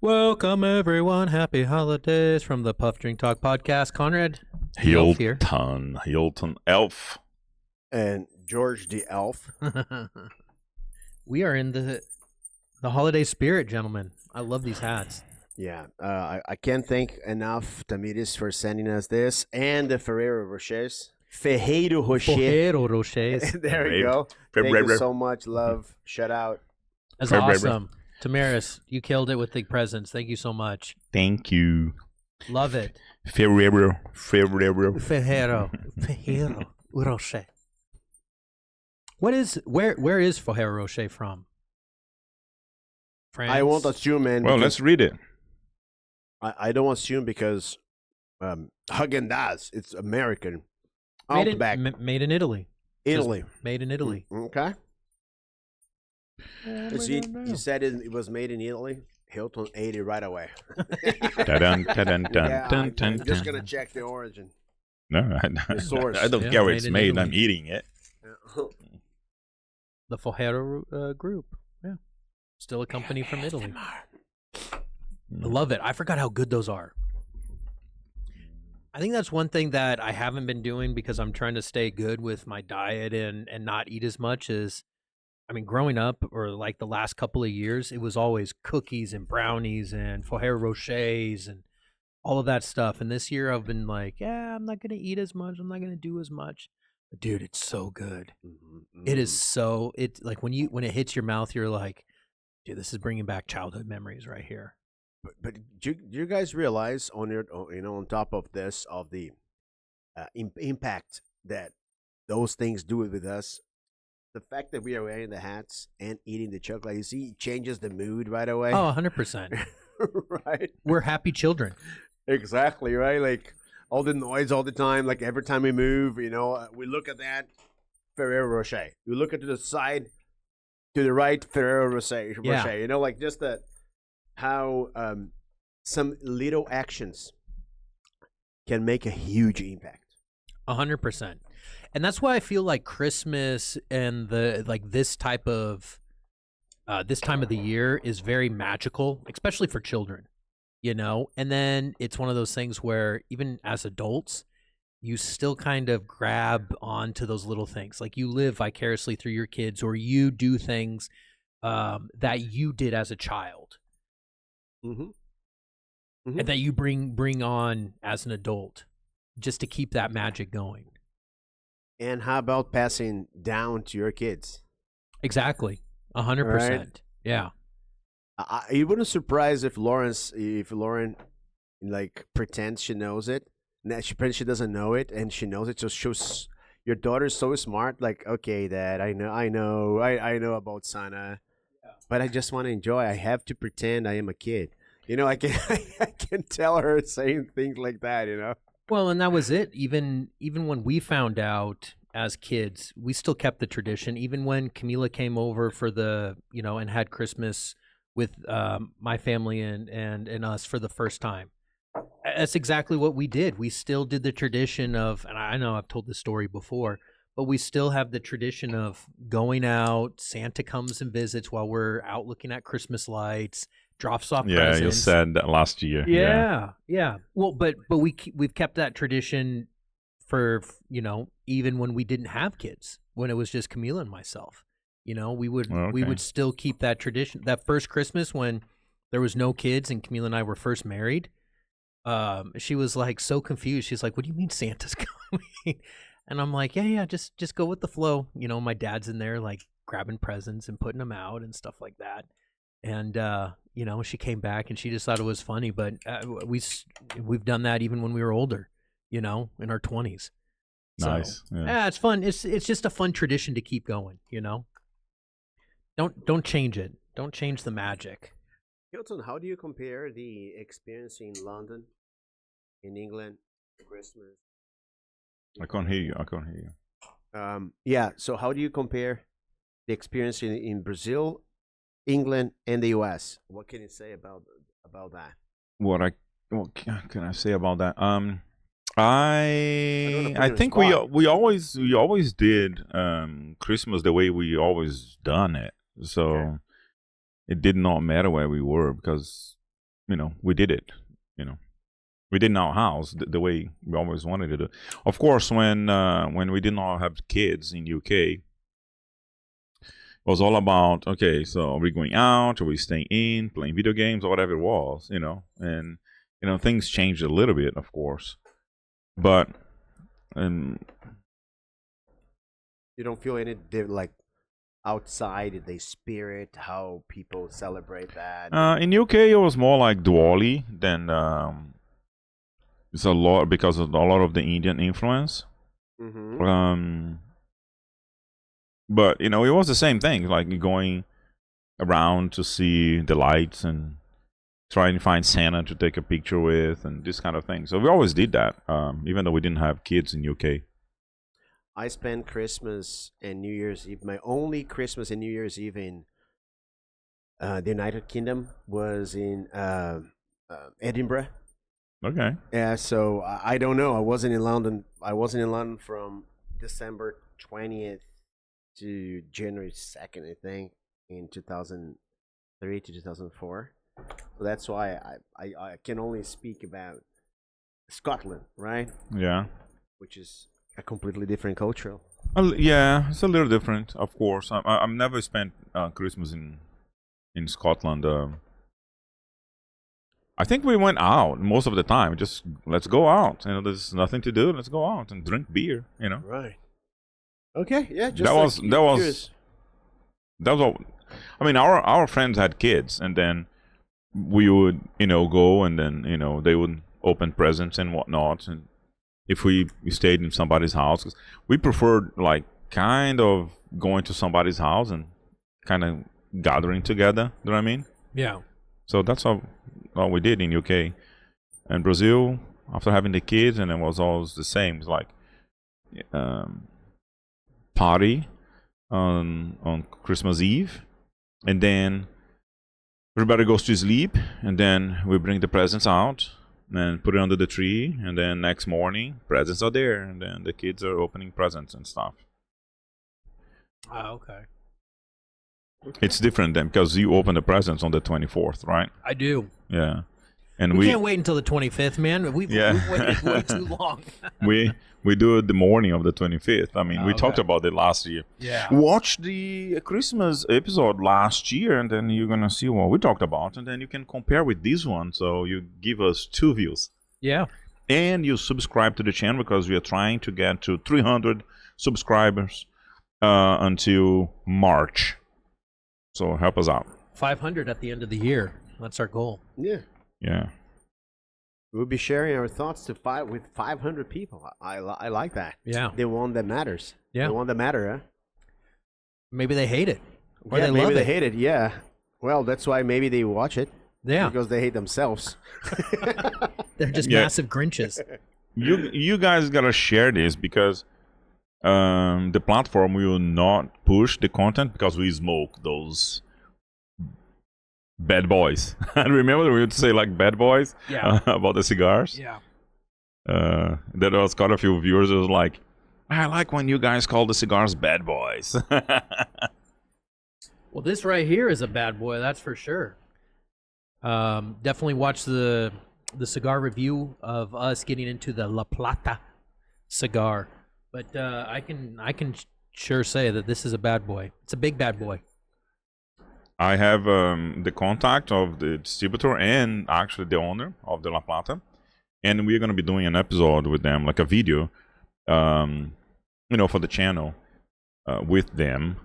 Welcome everyone. Happy holidays from the Puff Drink Talk podcast. Conrad the Elf here. Hilton Elf. And George the Elf. We are in the holiday spirit, gentlemen. I love these hats. Yeah, I can't thank enough Tamiris for sending us this and the Ferrero Rochers. Ferreiro Rocher. Ferrero Rochers. There we go. Thank you so much. Love. Shout out. That's awesome. Tamiris, you killed it with the presents. Thank you so much. Thank you. Love it. Ferrero Rocher. Where is Ferrero Rocher from? France? I won't assume, man. Well, let's read it. I don't assume because Häagen-Dazs, it's American. Made in Italy. Italy. Made in Italy. Okay. You said it was made in Italy. Hilton ate it right away. Dun, dun, dun, Yeah, dun, dun, I'm just dun. gonna check the origin. No, The source. I don't Yeah, care where made it's in made. Italy. I'm eating it. The Ferrero group. Yeah. Still a company from Italy. I love it. I forgot how good those are. I think that's one thing that I haven't been doing because I'm trying to stay good with my diet and not eat as much as, I mean, growing up or like the last couple of years, it was always cookies and brownies and Ferrero Rochers and all of that stuff. And this year I've been like, yeah, I'm not going to eat as much. I'm not going to do as much. But dude, it's so good. It is so, like when it hits your mouth, you're like, dude, this is bringing back childhood memories right here. But do you guys realize on top of this of the impact that those things do with us, the fact that we are wearing the hats and eating the chocolate, you see, it changes the mood right away. Oh, 100%. Right. We're happy children. Exactly, right? Like all the noise all the time, like every time we move, we look at that Ferrero Rocher. We look at to the side, to the right, Ferrero Rocher. Yeah. Like just that how some little actions can make a huge impact. 100%. And that's why I feel like Christmas and this type of this time of the year is very magical, especially for children, and then it's one of those things where even as adults, you still kind of grab onto those little things. Like you live vicariously through your kids, or you do things that you did as a child. Mm-hmm. And that you bring on as an adult just to keep that magic going. And how about passing down to your kids? Exactly. 100%. Right. Yeah. It wouldn't surprise if Lauren like pretends she knows it. She pretends she doesn't know it and she knows it. So shows your daughter's so smart. Like, okay, Dad, I know about Sana, but I just want to enjoy. I have to pretend I am a kid. I can I can tell her saying things like that. Well, and that was it. Even when we found out as kids, we still kept the tradition. Even when Camila came over for the, and had Christmas with my family and us for the first time. That's exactly what we did. We still did the tradition of, and I know I've told this story before, but we still have the tradition of going out. Santa comes and visits while we're out looking at Christmas lights, drops off presents. Yeah, you said that last year. Yeah. Well, but we've kept that tradition for, even when we didn't have kids, when it was just Camila and myself. We would still keep that tradition. That first Christmas when there was no kids and Camila and I were first married, she was like so confused. She's like, "What do you mean Santa's coming?" And I'm like, "Yeah, just go with the flow." My dad's in there like grabbing presents and putting them out and stuff like that. And she came back and she just thought it was funny, but we've done that even when we were older, in our 20s. Nice. So, yeah, it's fun. It's just a fun tradition to keep going. Don't change it. Don't change the magic. Hilton, how do you compare the experience in London, in England, Christmas? I can't hear you. Yeah. So how do you compare the experience in Brazil, England, and the U.S.? What can you say about that? What can I say about that? I I think we always did Christmas the way we always done it. So Okay. it did not matter where we were because we did it. We did in our house the way we always wanted to do. Of course, when we did not have kids in UK, it was all about, okay, so are we going out? Are we staying in, playing video games, or whatever it was, And things changed a little bit, of course, but You don't feel any like outside the spirit, how people celebrate that. in UK it was more like Diwali than it's a lot because of a lot of the Indian influence. Mm-hmm. But it was the same thing, like going around to see the lights and trying to find Santa to take a picture with and this kind of thing. So we always did that, even though we didn't have kids in UK. I spent Christmas and New Year's Eve. My only Christmas and New Year's Eve in the United Kingdom was in Edinburgh. Okay. Yeah, so I don't know. I wasn't in London. I wasn't in London from December 20th to January 2nd, I think, in 2003 to 2004. So that's why I can only speak about Scotland, right? Yeah. Which is a completely different culture. Yeah, it's a little different, of course. I've never spent Christmas in Scotland. I think we went out most of the time. Just let's go out. There's nothing to do. Let's go out and drink beer. Right. Okay. Yeah. Just that was all. I mean, our friends had kids, and then we would go, and then they would open presents and whatnot, and if we stayed in somebody's house, 'cause we preferred like kind of going to somebody's house and kind of gathering together. You know what I mean? Yeah. So that's all we did in UK. And Brazil, after having the kids, and it was always the same. It's like party on Christmas Eve, and then everybody goes to sleep, and then we bring the presents out and put it under the tree, and then next morning presents are there, and then the kids are opening presents and stuff. Oh, okay. It's different then because you open the presents on the 24th, right? I do. Yeah. And we can't wait until the 25th, man. We've waited way too long. we do it the morning of the 25th. I mean, we talked about it last year. Yeah. Watch the Christmas episode last year, and then you're going to see what we talked about, and then you can compare with this one, so you give us 2 views. Yeah. And you subscribe to the channel because we are trying to get to 300 subscribers until March. So help us out. 500 at the end of the year. That's our goal. Yeah. Yeah. We'll be sharing our thoughts with 500 people. I like that. Yeah. The one that matters. Yeah. The one that matters, huh? Maybe they hate it. Or yeah, they maybe love they it. hate it. Yeah. Well, that's why maybe they watch it. Yeah. Because they hate themselves. They're just massive Grinches. You guys gotta share this because the platform will not push the content because we smoke those bad boys. Remember we would say like bad boys about the cigars? Yeah. There was quite a few viewers who was like, I like when you guys call the cigars bad boys. Well, this right here is a bad boy, that's for sure. Definitely watch the cigar review of us getting into the La Plata cigar. But I can sure say that this is a bad boy. It's a big bad boy. I have the contact of the distributor and actually the owner of the La Plata, and we're going to be doing an episode with them, like a video, for the channel with them.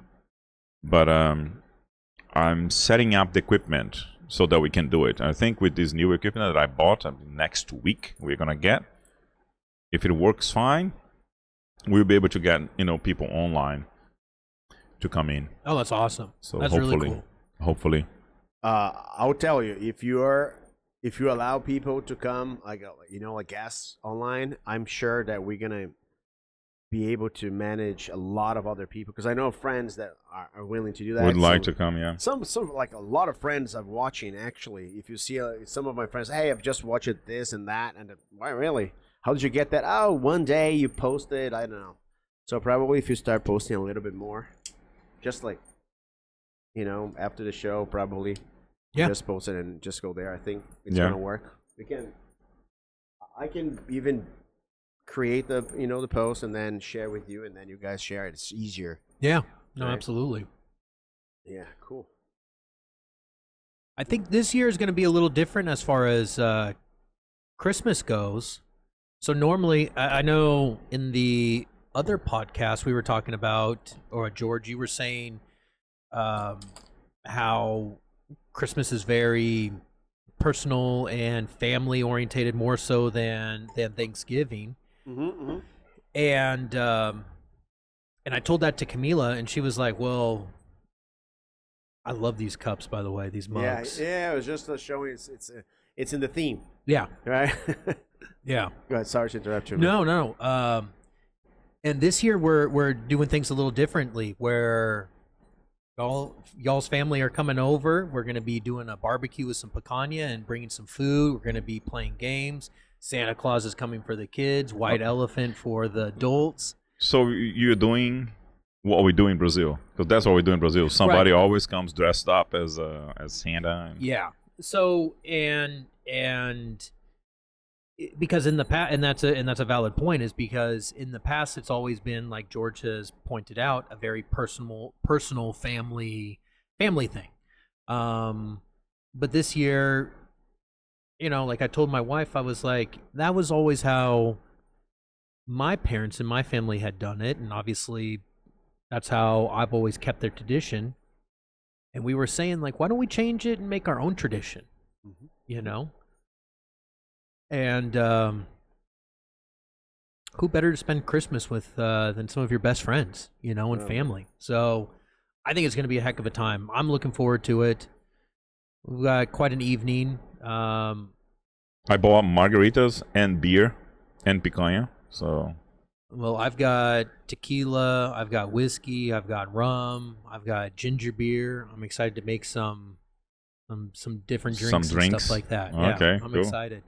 But I'm setting up the equipment so that we can do it. I think with this new equipment that I bought next week, we're going to get, if it works fine, we'll be able to get people online to come in. Oh, that's awesome. So that's hopefully, really cool. Hopefully. I'll tell you, if you allow people to come, like guests online, I'm sure that we're gonna be able to manage a lot of other people, because I know friends that are willing to do that. Would like to come, yeah. Some like a lot of friends I'm watching actually. If you see some of my friends, hey, I've just watched this and that, and why really? How did you get that? Oh, one day you posted. I don't know. So probably if you start posting a little bit more, just like after the show, probably Yeah. Just post it and just go there. I think it's Yeah. gonna work. I can even create the the post and then share with you, and then you guys share it. It's easier. Yeah. No, Right. absolutely. Yeah, cool. I think this year is going to be a little different as far as Christmas goes. So normally, I know in the other podcast we were talking about, or George, you were saying how Christmas is very personal and family orientated, more so than Thanksgiving. Mm-hmm. And I told that to Camila, and she was like, "Well, I love these cups, by the way, these Yeah, mugs." yeah. I was just showing it's in the theme, Yeah, right? yeah. Go ahead. Sorry to interrupt you. man. No. And this year we're doing things a little differently. Where y'all's family are coming over. We're gonna be doing a barbecue with some picanha and bringing some food. We're gonna be playing games. Santa Claus is coming for the kids. White elephant for the adults. So you're doing what we do in Brazil, because that's what we do in Brazil. Somebody always comes dressed up as Santa. And Yeah. So because in the past, and that's a valid point, is because in the past it's always been, like George has pointed out, a very personal family thing. But this year, like I told my wife, I was like, that was always how my parents and my family had done it, and obviously that's how I've always kept their tradition. And we were saying, like, why don't we change it and make our own tradition? Mhm. And who better to spend Christmas with than some of your best friends, and Yeah. family. So I think it's going to be a heck of a time. I'm looking forward to it. We've got quite an evening. I bought margaritas and beer and picanha. So Well, I've got tequila, I've got whiskey, I've got rum, I've got ginger beer. I'm excited to make some different Some drinks and drinks? stuff like that. Okay, Yeah, I'm cool. excited.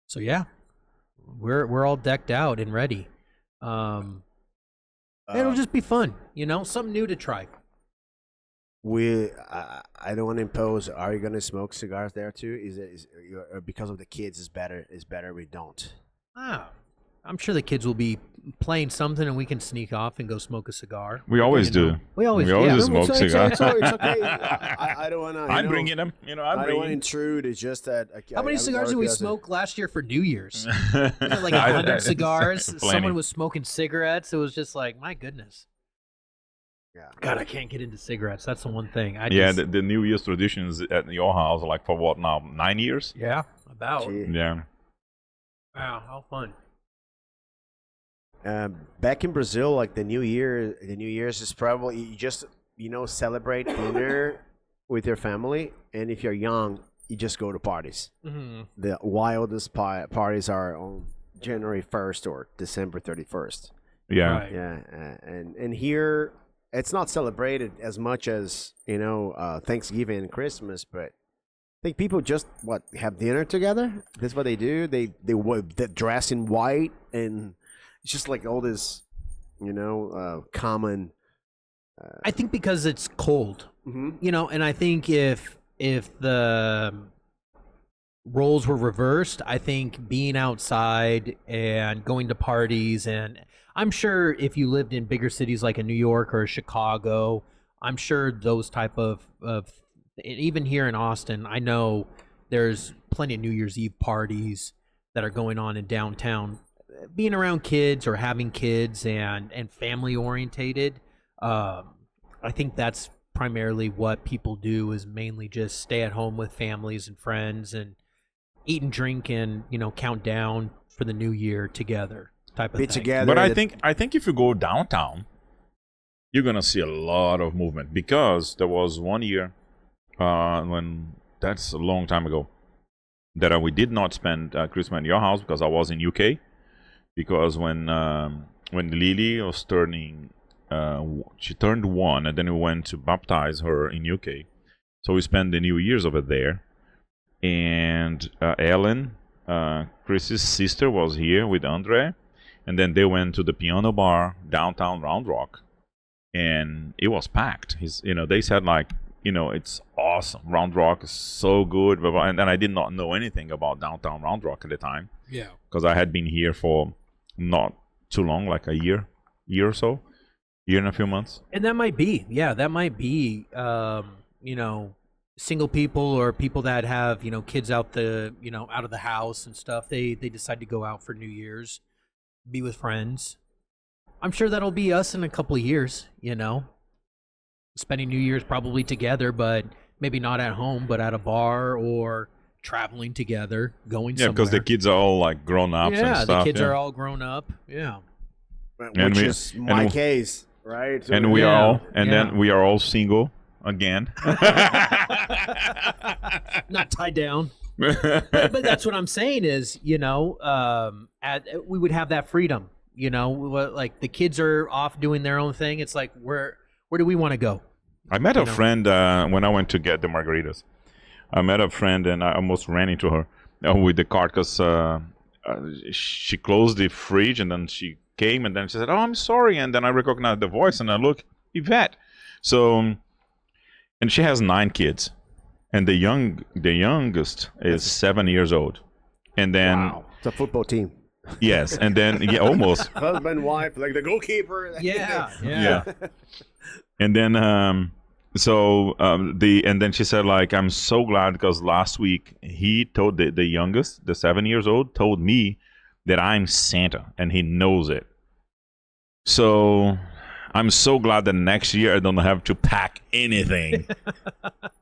So yeah, we're all decked out and ready. It'll just be fun, something new to try. I don't want to impose. Are you gonna smoke cigars there too? Or because of the kids is better? Is better we don't. I'm sure the kids will be playing something, and we can sneak off and go smoke a cigar. we always You do. know. We always do smoke It's cigars. okay. I don't want to. I'm bringing them. I I'm don't want to bringing. intrude. It's just that. How many cigars did we smoke last year for New Year's? Was it like I- 100 cigars? Plenty. Someone was smoking cigarettes. It was just like, my goodness. Yeah. God, I can't get into cigarettes. That's the one thing. Yeah, the New Year's traditions at your house, like for what now? 9 years? yeah, about. Gee. Yeah. Wow, how fun. Back in Brazil, like the New Year's is probably you just celebrate dinner with your family, and if you're young, you just go to parties. Mm-hmm. The wildest parties are on January 1st or December 31st. Yeah. Right. Yeah, and here it's not celebrated as much as Thanksgiving and Christmas, but I think people just have dinner together. That's what they do. They dress in white, and it's just like all this, common. I think because it's cold, Mm-hmm. and I think if the roles were reversed, I think being outside and going to parties, and I'm sure if you lived in bigger cities like in New York or Chicago, I'm sure those type of even here in Austin, I know there's plenty of New Year's Eve parties that are going on in downtown. Being around kids or having kids and family orientated, I think that's primarily what people do, is mainly just stay at home with families and friends and eat and drink and count down for the new year together type of Be thing. together. But I think if you go downtown, you're gonna see a lot of movement, because there was one year when, that's a long time ago, that we did not spend Christmas in your house because I was in UK. Because when Lily was turning, she turned 1, and then we went to baptize her in UK. So we spent the New Year's over there. And Ellen, Chris's sister, was here with Andre, and then they went to the piano bar downtown Round Rock, and it was packed. They said like it's awesome. Round Rock is so good. And then I did not know anything about downtown Round Rock at the time. Yeah. Because I had been here for not too long, like a year or so, year and a few months. And that might be, single people or people that have, kids out out of the house and stuff. They decide to go out for New Year's, be with friends. I'm sure that'll be us in a couple of years, spending New Year's probably together, but maybe not at home, but at a bar or traveling together, going somewhere. Yeah, because the kids are all like grown ups and stuff. Yeah, the kids are all grown up. Yeah. Which is my case, right? So And we are all, then we are all single again. Not tied down. But that's what I'm saying is, we would have that freedom. Like the kids are off doing their own thing. It's like, where do we want to go? I met a friend when I went to get the margaritas. I met a friend and I almost ran into her with the cart because she closed the fridge and then she came and then she said, "Oh, I'm sorry." And then I recognized the voice and I look, Yvette. So, and she has 9 kids, and the youngest is 7 years old, and then wow. It's a football team. Yes, and then almost husband, wife, like the goalkeeper. Yeah. And then and then she said, like, I'm so glad because last week he told the youngest, the 7 years old, told me that I'm Santa and he knows it. So I'm so glad that next year I don't have to pack anything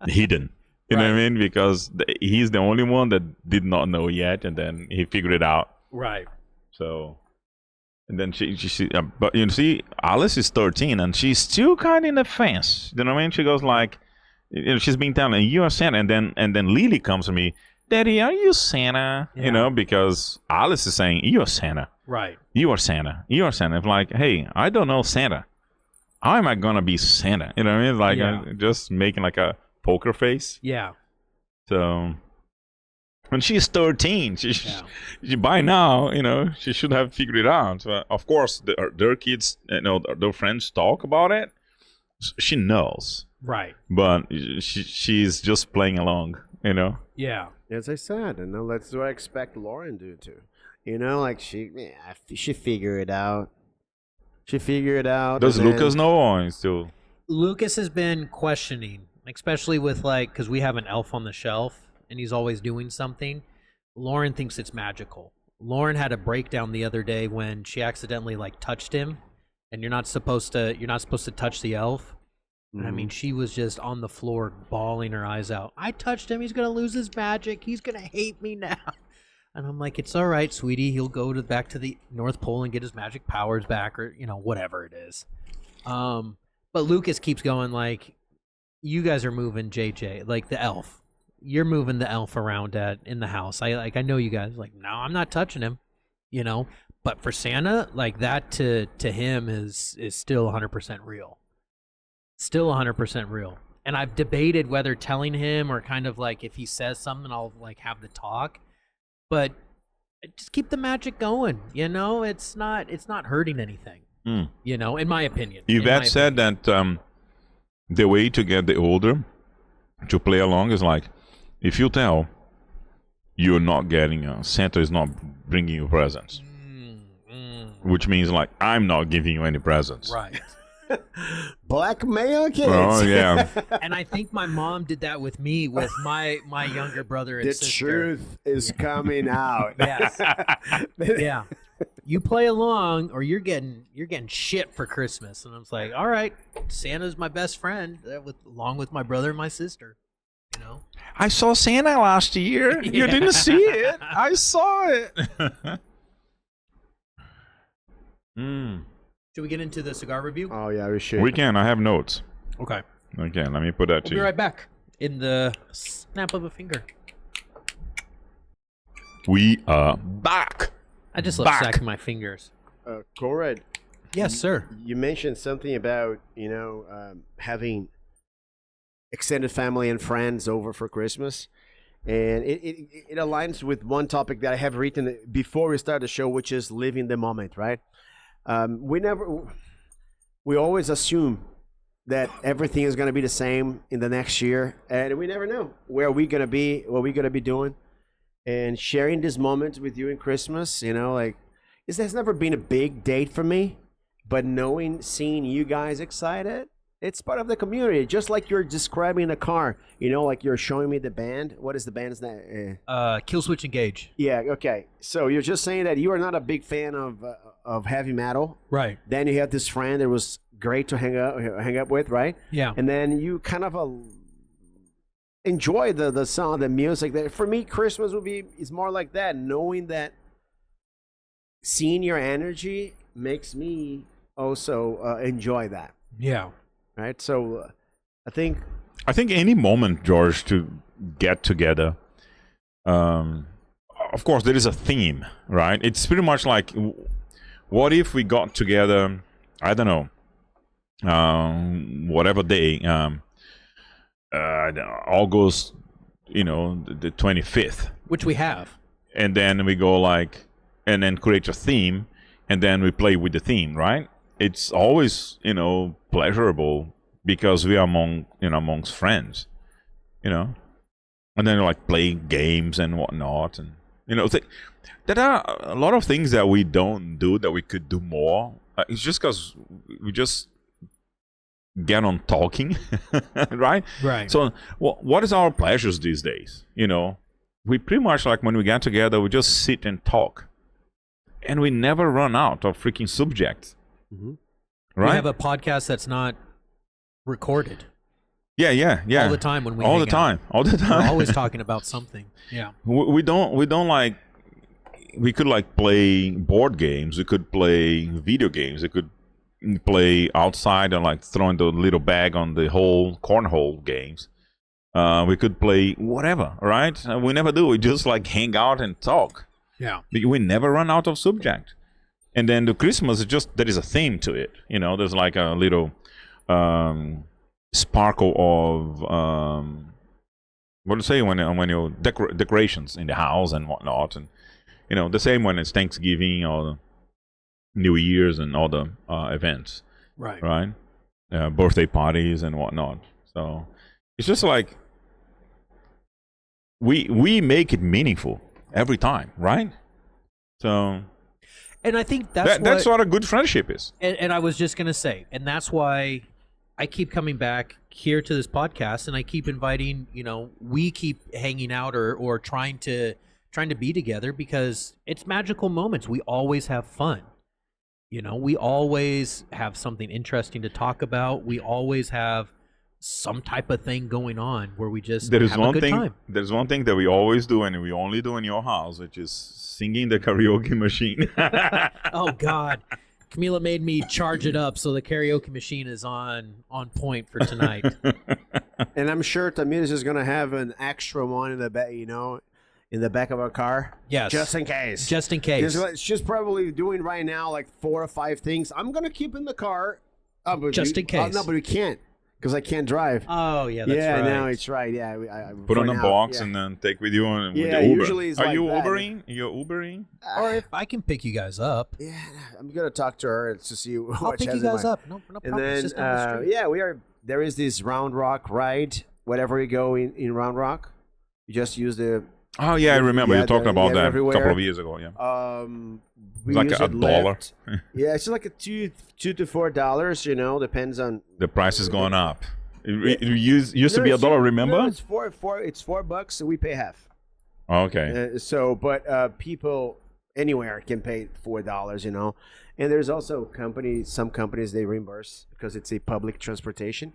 hidden. You know what I mean? Because he's the only one that did not know yet, and then he figured it out. Right. So, and then she but you see, Alice is 13 and she's still kind of in the fence. You know what I mean? She goes like, she's being telling, "You are Santa," and then Lily comes to me, "Daddy, are you Santa?" Yeah. Because Alice is saying, "You are Santa." Right. You are Santa. You are Santa. I'm like, hey, I don't know Santa. How am I gonna be Santa? You know what I mean? Like, just making like a poker face. Yeah. So when she's 13, she by now, she should have figured it out. So, of course, their kids, their friends talk about it. She knows, Right. but she's just playing along. Yeah. As I said, and that's what I expect Lauren to do too. Like she figure it out. She figured it out. Does Lucas know or he's still? Lucas has been questioning, especially with because we have an elf on the shelf and he's always doing something. Lauren thinks it's magical. Lauren had a breakdown the other day when she accidentally touched him, and you're not supposed to touch the elf. And I mean, she was just on the floor bawling her eyes out. "I touched him. He's gonna lose his magic. He's gonna hate me now." And I'm like, "It's all right, sweetie. He'll go back to the North Pole and get his magic powers back, or whatever it is." But Lucas keeps going like, "You guys are moving JJ, like the elf. You're moving the elf around in the house. I know you guys." Like, "No, I'm not touching him." But for Santa, like that to him is still 100% real. Still 100% real. And I've debated whether telling him or kind of if he says something, I'll have the talk. But just keep the magic going. It's not hurting anything. In my opinion. Yvette said that the way to get the older to play along is if you tell you're not getting Santa is not bringing you presents, which means I'm not giving you any presents. Right. Blackmail kids. Oh yeah. And I think my mom did that with me, with my younger brother and sister. The truth is coming out. Yeah. You play along, or you're getting shit for Christmas. And I was like, all right, Santa's my best friend, along with my brother and my sister. I saw Santa last year. You didn't see it. I saw it. Should we get into the cigar review? Oh yeah, we should. We can. I have notes. Okay. Okay, let me put that to We'll you. be right back in the snap of a finger. We are back. I just love snacking my fingers. Conrad. Yes, sir. You mentioned something about having extended family and friends over for Christmas, and it aligns with one topic that I have written before we start the show, which is living the moment. Right? We always assume that everything is gonna be the same in the next year, and we never know where we're gonna be, what we're gonna be doing, and sharing this moment with you in Christmas. You know, like this has never been a big date for me, but seeing you guys excited, it's part of the community. Just like you're describing the car, you know, like you're showing me the band. What is the band's name? Kill Switch Engage. Yeah, okay. So you're just saying that you are not a big fan of heavy metal. Right. Then you have this friend that was great to hang up with, right? Yeah. And then you kind of enjoy the sound, the music. That for me, Christmas is more like that. Knowing that, seeing your energy makes me also enjoy that. Yeah. Right. So I think any moment, George, to get together. Of course, there is a theme, right? It's pretty much like, what if we got together? I don't know, whatever day, August, the 25th, Which we have. and then we go like, and then create a theme, and then we play with the theme, right? It's always, pleasurable because we are amongst friends, and then like play games and whatnot, and there are a lot of things that we don't do that we could do more. It's just because we just get on talking, right? Right. So what is our pleasures these days? We pretty much, like, when we get together, we just sit and talk, and we never run out of freaking subjects. Mhm. Right? We have a podcast that's not recorded yeah. all the time when we all hang the out. time. All the We're time. always talking about something. Yeah. We don't like. We could like play board games. We could play video games. We could play outside and like throwing the little bag on the whole cornhole games. We could play whatever, right? We never do. We just like hang out and talk. Yeah. We never run out of subject. And then the Christmas is just, there is a theme to it. There's like a little sparkle of what do you say when you decorations in the house and whatnot, and the same when it's Thanksgiving or New Year's and all the events, Right. birthday parties and whatnot. So it's just like we make it meaningful every time, right? So And I think that's that's what a good friendship is. And I was just going to say, and that's why I keep coming back here to this podcast, and I keep inviting, we keep hanging out or trying to be together, because it's magical moments. We always have fun. We always have something interesting to talk about. We always have some type of thing going on where we just have a good time. There's one thing that we always do, and we only do in your house, which is singing the karaoke machine. Oh God, Camila made me charge it up so the karaoke machine is on point for tonight. And I'm sure Tamir is just gonna have an extra one in the back, in the back of our car. Yes, Just in case. just in case. She's probably doing right now like 4 or 5 things. I'm gonna keep in the car. But Just in case. No, but we can't because I can't drive. Oh yeah, that's yeah, right. no, it's right. Yeah, Put for on a now, box yeah. and then take with you with Yeah, the Uber. usually it's Are like you that. Ubering? You're Ubering? Or if I can pick you guys up, Yeah, I'm gonna talk to her to see what I'll she pick has you in guys mind. up. No And problem. It's then, just down the street. yeah, we are. There is this Round Rock ride. Wherever you go in Round Rock, you just use the. Oh yeah, I remember Yeah, you talked about that a everywhere. couple of years ago. Yeah, We like use a it dollar. left. Yeah, it's like a $2 to $4. Depends on. The price is going up. It used to be No, $1. Remember? No, it's $4. So we pay half. Okay. But people anywhere can pay $4. And there's also some companies they reimburse because it's a public transportation.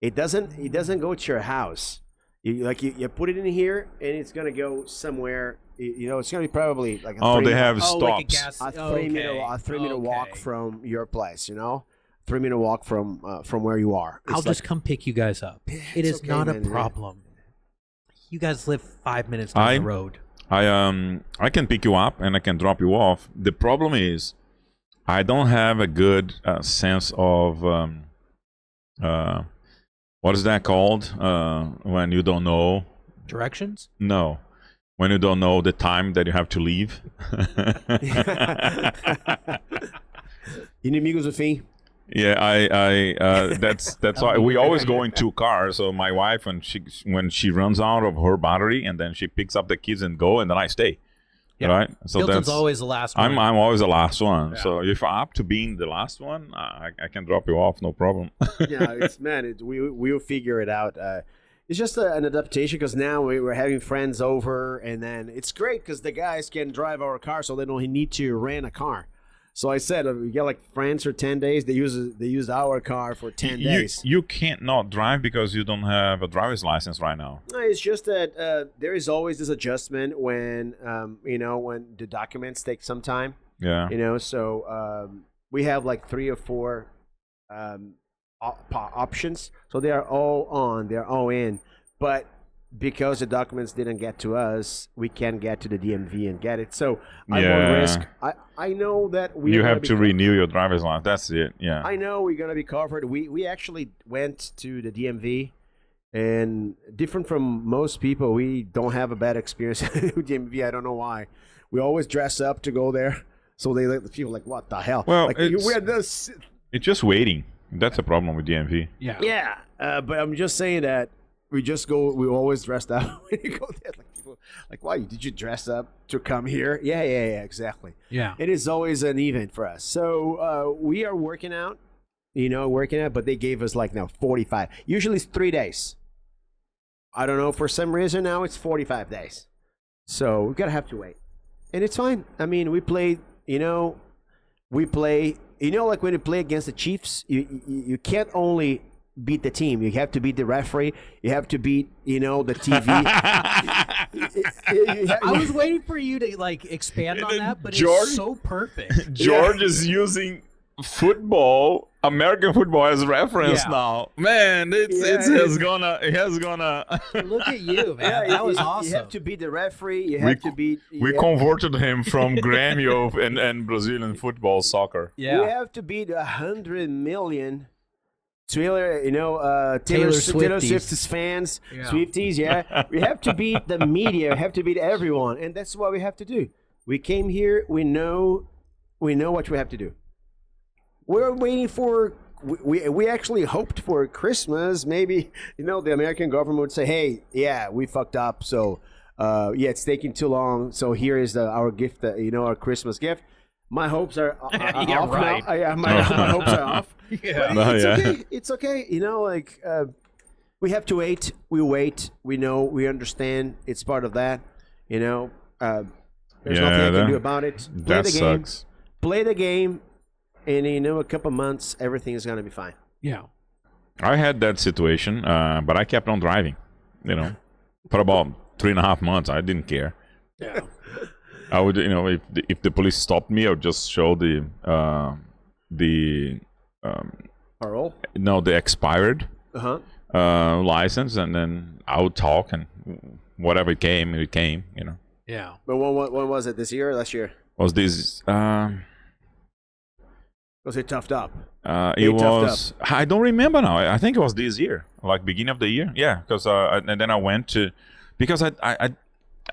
It doesn't go to your house. You put it in here and it's gonna go somewhere. It's gonna be probably like a They have like a stops. gas. a 3-minute walk from your place. 3-minute walk from where you are. It's I'll just come pick you guys up. It it's is okay, not a man, yeah. problem. You guys live 5 minutes down the road. I can pick you up and I can drop you off. The problem is, I don't have a good sense of what is that called when you don't know? Directions? No, when you don't know the time that you have to leave. Inimigos do fim. Yeah, that's why we always go in 2 cars. So my wife, when she runs out of her battery, and then she picks up the kids and go, and then I stay. Yeah. Right. So Hilton's that's always the last one. I'm always the last one. Yeah. So if I'm up to being the last one, I can drop you off, no problem. Yeah, we'll figure it out. It's just an adaptation because now we're having friends over, and then it's great because the guys can drive our car, so they don't need to rent a car. So I said we get like friends for 10 days. They use our car for 10 days. You can't not drive because you don't have a driver's license right now. No, it's just that there is always this adjustment when when the documents take some time. Yeah. So we have like 3 or 4 options. So they are all on, they're all in. But because the documents didn't get to us, we can't get to the DMV and get it. So I'm on risk. I know that you have to renew your driver's license. That's it. Yeah. I know we're gonna be covered. We actually went to the DMV, and different from most people, we don't have a bad experience with DMV. I don't know why. We always dress up to go there, so they let the people like, what the hell? Well, like, we're this. It's just waiting. That's a problem with DMV. Yeah. Yeah, but I'm just saying that we just go. We always dressed up when you go there. Like people, like, why did you dress up to come here? Yeah, exactly. Yeah. It is always an event for us. So we are working out, but they gave us like now 45. Usually it's 3 days. I don't know, for some reason now it's 45 days. So we're gonna have to wait, and it's fine. I mean, we play. Like when you play against the Chiefs, you can't only beat the team. You have to beat the referee. You have to beat, the TV. I was waiting for you to like expand on that, but George- it's so perfect. George is using football, American football, as reference Yeah. now. Man, it has gonna. Look at you, man. Yeah, that was you awesome. have to beat the referee. You have to beat. We converted him from Grêmio and Brazilian football soccer. yeah. We have to beat 100 million Taylor Taylor Swift's fans, Yeah. Swifties. Yeah, we have to beat the media. We have to beat everyone, and that's what we have to do. We came here. We know what we have to do. We're waiting for. We actually hoped for Christmas. Maybe the American government would say, "Hey, yeah, we fucked up. So, it's taking too long. So here is our gift. Our Christmas gift." My hopes are Yeah, off right. now. My hopes are off. Yeah. But it's yeah. okay. It's okay. We have to wait. We wait. We know. We understand. It's part of that. There's nothing I can do about it. Play That the game. sucks. Play the game, and a couple months, everything is gonna be fine. Yeah. I had that situation, but I kept on driving. For about 3.5 months, I didn't care. Yeah. I would, if the police stopped me, I would just show the Parole. the expired license, and then I would talk, and whatever it came. Yeah. But when was it? This year or last year? Was this? Was it toughed up? It was. I don't remember now. I think it was this year, like beginning of the year. Yeah, because and then I went to, because I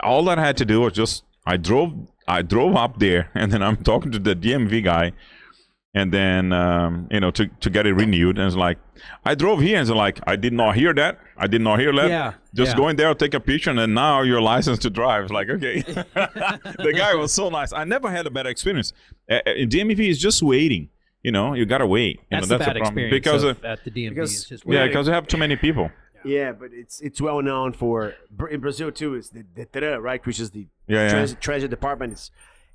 all that I had to do was just I drove up there, and then I'm talking to the DMV guy, and then to get it renewed, and it's like I drove here, and it's like I did not hear that. I did not hear that. Yeah. Just yeah. go in there, take a picture, and then now you're licensed to drive. It's like, okay. The guy was so nice. I never had a bad experience. DMV is just waiting. You gotta wait. That's the bad a problem experience because at the DMV. because- It's just yeah, weird. because you have too many people. Yeah, but it's well known for in Brazil too. It's the DETRAN, right, which is the Yeah. treasure department.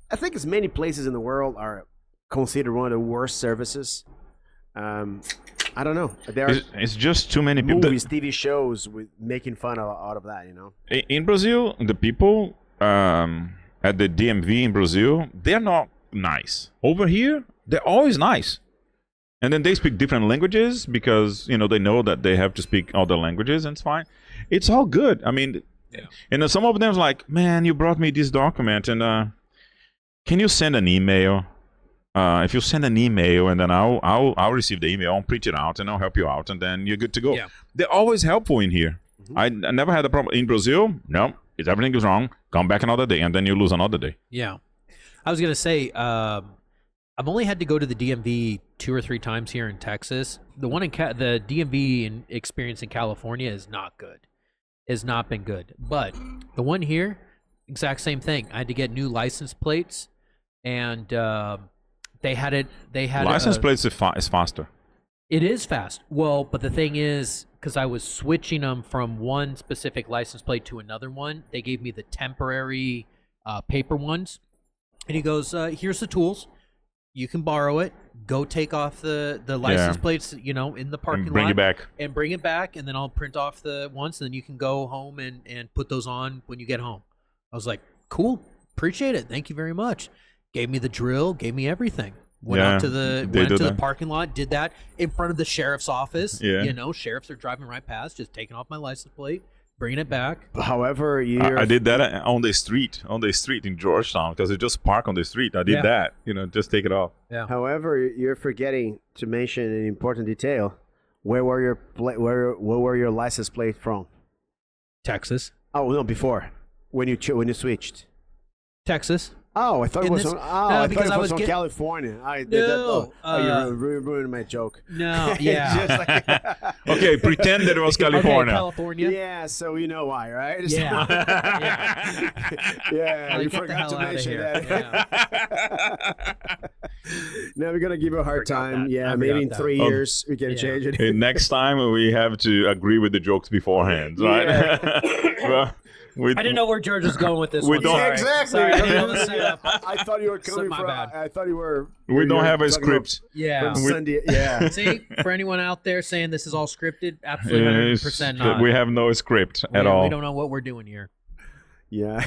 I think as many places in the world are considered one of the worst services. I don't know. There are It's just too many people. movies, TV shows with making fun out of that. In Brazil, the people at the DMV in Brazil, they're not nice. Over here, they're always nice. And then they speak different languages because, they know that they have to speak other languages, and it's fine. It's all good. I mean, and some of them's like, man, you brought me this document, and can you send an email? If you send an email, and then I'll receive the email, I'll print it out, and I'll help you out, and then you're good to go. Yeah. They're always helpful in here. I never had a problem. In Brazil, no, if everything is wrong, come back another day, and then you lose another day. Yeah. I was gonna say, I've only had to go to the DMV 2 or 3 times here in Texas. The one in the DMV experience in California is not good. Has not been good. But the one here, exact same thing. I had to get new license plates, and they had it. They had License plates is faster. It is fast. Well, but the thing is, because I was switching them from one specific license plate to another one, they gave me the temporary paper ones. And he goes, "Here's the tools. You can borrow it. Go take off the license plates, in the parking lot. Bring it back. And bring it back, and then I'll print off the ones, and then you can go home and put those on when you get home." I was like, "Cool. Appreciate it. Thank you very much." Gave me the drill, gave me everything. Went out to the parking lot, did that in front of the sheriff's office. Yeah. Sheriffs are driving right past, just taking off my license plate, bringing it back. However, I did that on the street in Georgetown, because it just parked on the street. I did that, just take it off. Yeah. However, you're forgetting to mention an important detail. Where were your license plate from? Texas. Oh no, before when you switched. Texas. Oh, I thought it was on. I thought it was on California. I did that. You ruined my joke. No, yeah. Okay, pretend that it was California. Okay, California. Yeah, so you know why, right? Yeah. Yeah, you Get the forgot hell to outta mention here. that. Now we're gonna give you a hard time. that. Yeah, I maybe in forgot 3 years we can change it. And next time we have to agree with the jokes beforehand, right? Well, I didn't know where George was going with this. We one. don't- Sorry. Exactly. Sorry, I didn't know the setup. I thought you were coming My from. bad. I thought you were. We don't have a talking script. Yeah. From Sunday. Yeah. See, for anyone out there saying this is all scripted, absolutely 100% not. We have no script at all. We don't know what we're doing here. Yeah.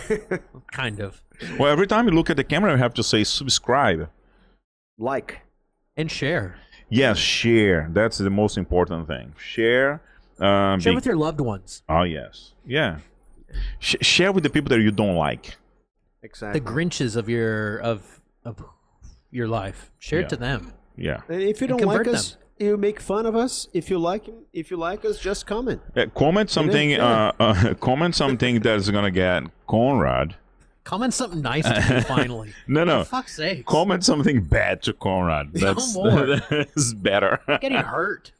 Kind of. Well, every time you look at the camera, you have to say subscribe. Like. And share. Yes, share. That's the most important thing. Share. Share with your loved ones. Oh, yes. Yeah. Share with the people that you don't like. Exactly. The Grinches of your life. Share it to them. Yeah. And if you don't convert like us, you make fun of us. If you like us, just comment. Comment something. Comment something that's gonna get Conrad. Comment something nice to me finally. No. For fuck's sake. Comment something bad to Conrad. That's, that's better. Getting hurt.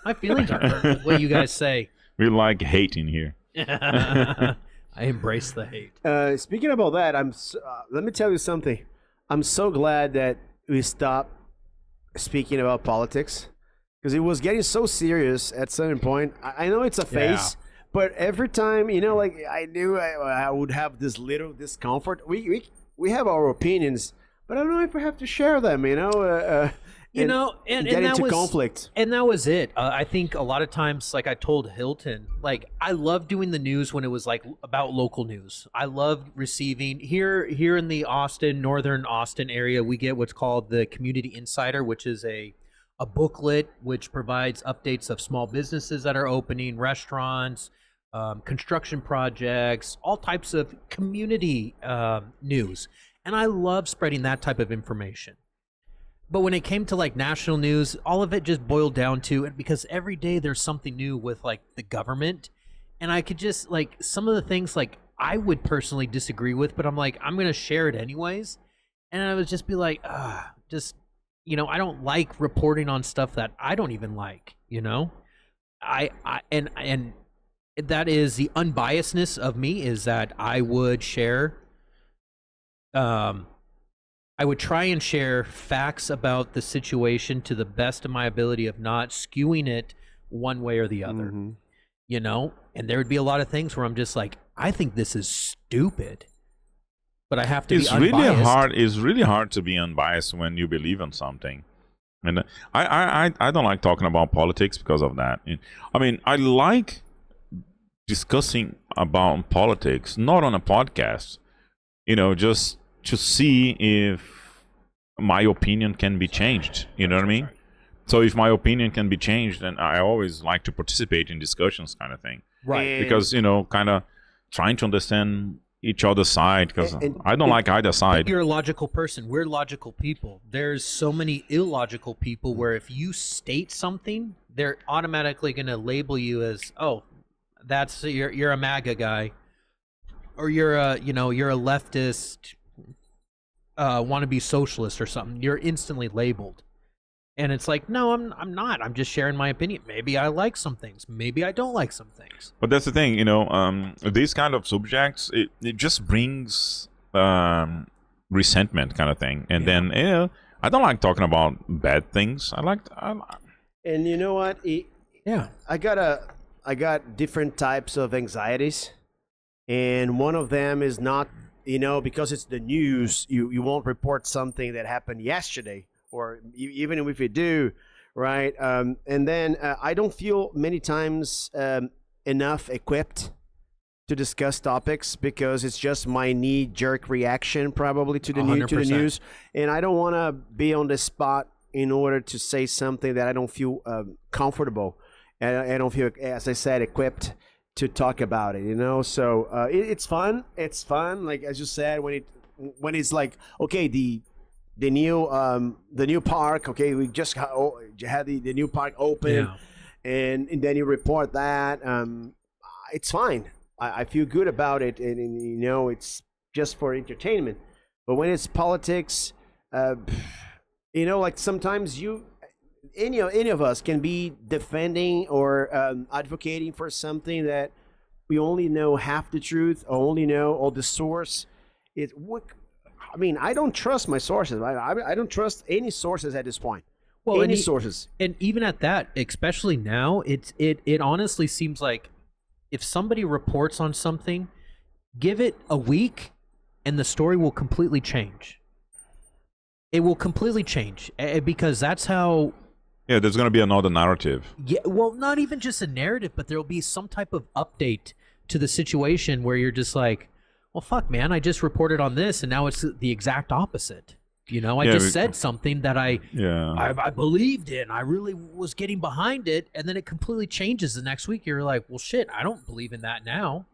My feelings are hurt with what you guys say. We like hate in here. I embrace the hate. Speaking about that, let me tell you something. I'm so glad that we stopped speaking about politics, because it was getting so serious at some point. I know it's a phase, but every time, I knew I would have this little discomfort. We have our opinions, but I don't know if we have to share them. And get into conflict. And that was it. I think a lot of times, like I told Hilton, like I love doing the news when it was like about local news. I love receiving here in the northern Austin area. We get what's called the Community Insider, which is a booklet which provides updates of small businesses that are opening, restaurants, construction projects, all types of community news. And I love spreading that type of information. But when it came to like national news, all of it just boiled down to, because every day there's something new with like the government, and I could just like some of the things like I would personally disagree with, but I'm like, I'm gonna share it anyways, and I would just be like, I don't like reporting on stuff that I don't even like, I and that is the unbiasedness of me, is that I would share I would try and share facts about the situation to the best of my ability of not skewing it one way or the other, and there would be a lot of things where I'm just like, I think this is stupid, but I have to be unbiased. It's really hard to be unbiased when you believe in something. And I don't like talking about politics because of that. I mean, I like discussing about politics, not on a podcast, just to see if my opinion can be changed. You know what I mean? So if my opinion can be changed, then I always like to participate in discussions, kind of thing. Right. Because, kind of trying to understand each other's side, because I don't like either side. You're a logical person. We're logical people. There's so many illogical people where if you state something, they're automatically going to label you as, oh, that's you're a MAGA guy, or you're a leftist. want to be socialist or something, you're instantly labeled. And it's like, no, I'm not. I'm just sharing my opinion. Maybe I like some things. Maybe I don't like some things. But that's the thing, these kind of subjects, it just brings resentment kind of thing. And then, I don't like talking about bad things. And you know what? Yeah. I got different types of anxieties, and one of them is not, because it's the news, you won't report something that happened yesterday, or even if you do, right? And then I don't feel many times enough equipped to discuss topics because it's just my knee-jerk reaction probably to the 100%. news, and I don't want to be on the spot in order to say something that I don't feel comfortable, and I don't feel, as I said, equipped to talk about it. So it's fun. It's fun, like as you said, when it's like, okay, the new park, okay, we just had the new park open, and then you report that. It's fine. I feel good about it, and it's just for entertainment. But when it's politics, like sometimes any of us can be defending or advocating for something that we only know half the truth, or only know all the source. I don't trust my sources. I don't trust any sources at this point. Well, any sources. And even at that, especially now, it honestly seems like if somebody reports on something, give it a week, and the story will completely change. It will completely change because that's how. Yeah, there's going to be another narrative. Yeah, well, not even just a narrative, but there'll be some type of update to the situation where you're just like, well, fuck, man, I just reported on this, and now it's the exact opposite. I just said something that I believed in. I really was getting behind it, and then it completely changes the next week. You're like, well, shit, I don't believe in that now.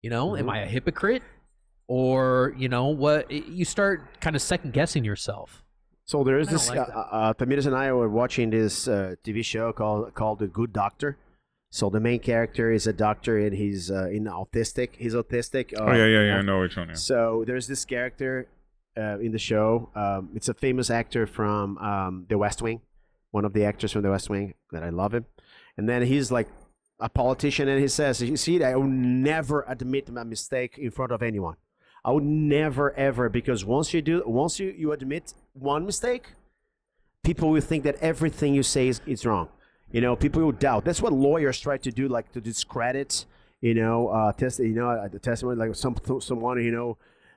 Am I a hypocrite? Or, what? You start kind of second guessing yourself. So there is this, Tamiris and I were watching this TV show called The Good Doctor. So the main character is a doctor, and he's autistic. He's autistic. I know which one. Yeah. So there's this character in the show. It's a famous actor from The West Wing, one of the actors from The West Wing that I love him. And then he's like a politician, and he says, "You see, I will never admit my mistake in front of anyone. I would never ever, because once you admit one mistake, people will think that everything you say is wrong. People will doubt. That's what lawyers try to do, like to discredit, the testimony, like someone,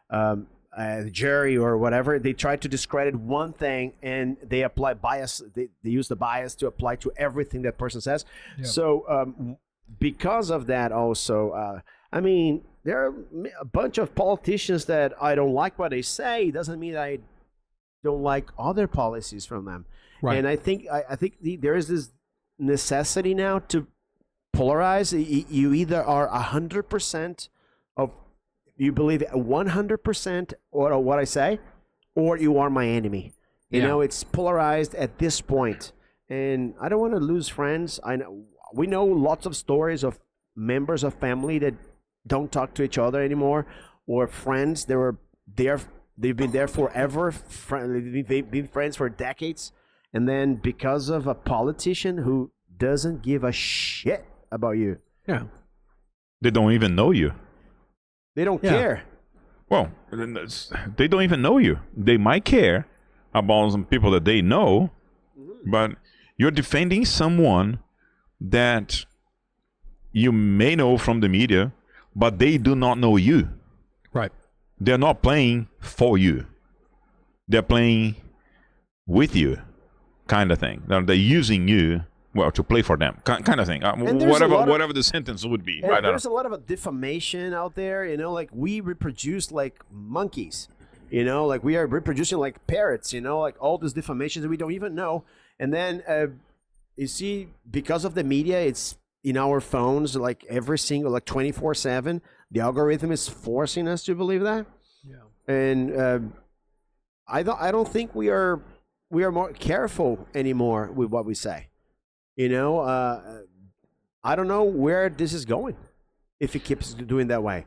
the jury or whatever. They try to discredit one thing, and they apply bias. They use the bias to apply to everything that person says. Yeah. So because of that, also, there are a bunch of politicians that I don't like what they say. It doesn't mean I don't like other policies from them. Right. And I think there is this necessity now to polarize. You either are 100% of, you believe 100% or what I say, or you are my enemy. It's polarized at this point, and I don't want to lose friends. We know lots of stories of members of family that don't talk to each other anymore, or friends they've been there forever. They've been friends for decades, and then because of a politician who doesn't give a shit about you, they don't even know you. They don't care. Well, they don't even know you. They might care about some people that they know, but you're defending someone that you may know from the media, but they do not know you. Right. They're not playing for you. They're playing with you, kind of thing. They're using you, to play for them, kind of thing. Whatever the sentence would be. Right. There's a lot of defamation out there. Like we reproduce like monkeys. Like we are reproducing like parrots. Like all this defamation that we don't even know. And then you see, because of the media, it's in our phones, like every single, like 24/7. The algorithm is forcing us to believe that. Yeah. And I don't think we are more careful anymore with what we say. I don't know where this is going if it keeps doing that way.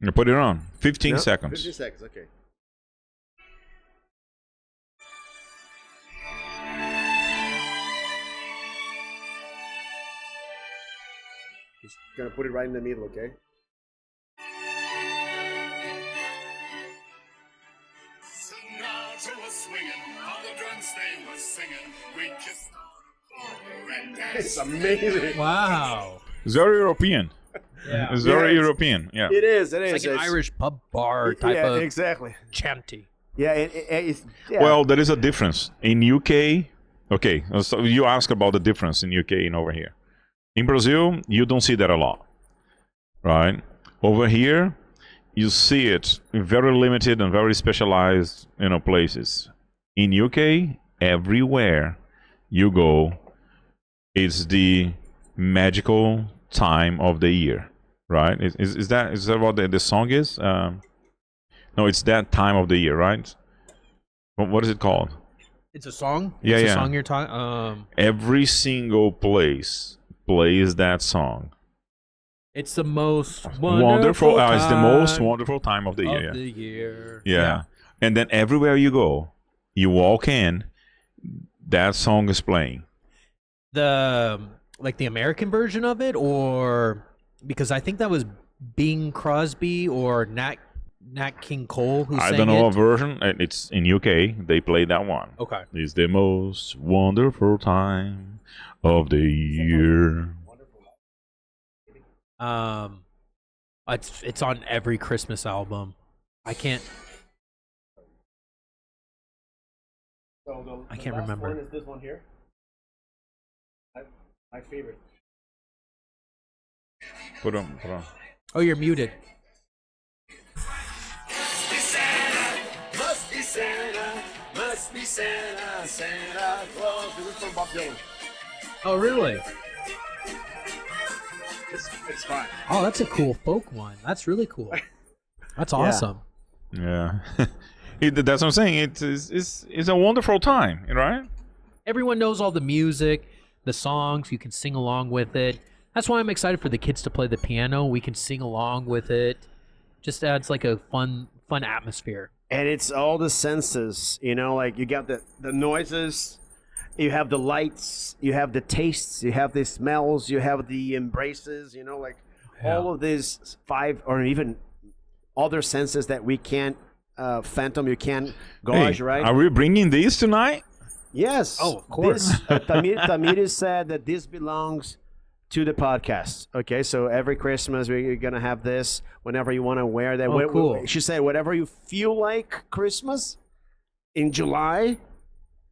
You put it on. 15 No? seconds. 15 seconds, okay. Just gonna put it right in the middle, okay? Sinatra was swinging, all the drums they were singing. We kissed on and danced. It's amazing. Wow. It's very European. Yeah. It's very Yeah, it's- European. Yeah. It is. It is. It's like an Irish pub bar type yeah, of exactly. chanty. Yeah, it's yeah. Well, there is a difference in UK. Okay, so you ask about the difference in UK and over here. In Brazil, you don't see that a lot, right? Over here, you see it in very limited and very specialized, places. In UK, everywhere you go, it's the magical time of the year, right? Is that what the song is? No, it's that time of the year, right? What is it called? It's a song. Yeah, it's yeah. a song you're talking. Every single place plays that song. It's the most Wonderful. It's the most time wonderful time of the year. of the year. Yeah. And then everywhere you go, you walk in, that song is playing. The the American version of it, or because I think that was Bing Crosby or Nat King Cole who I sang don't know it. a version. It's in UK. They play that one. Okay. It's the most wonderful time of the year. It's on every Christmas album. I can't. I can't remember. One is this one here. My favorite. Put on. Oh, you're muted. Must be Santa, must be Santa, Santa Claus. This is from Bob Dylan. Oh, really? It's fine. Oh, that's a cool folk one. That's really cool. That's awesome. Yeah. That's what I'm saying. It's a wonderful time, right? Everyone knows all the music, the songs. You can sing along with it. That's why I'm excited for the kids to play the piano. We can sing along with it. Just adds like a fun atmosphere. And it's all the senses, like you got the noises, you have the lights, you have the tastes, you have the smells, you have the embraces, like all of these 5 or even other senses that we can't phantom, you can't gauge, Hey, right? Are we bringing these tonight? Yes. Oh, of course. Tamir said that this belongs to the podcast. Okay, so every Christmas we're gonna have this. Whenever you want to wear that. Oh, cool. She said, whatever you feel like Christmas in July,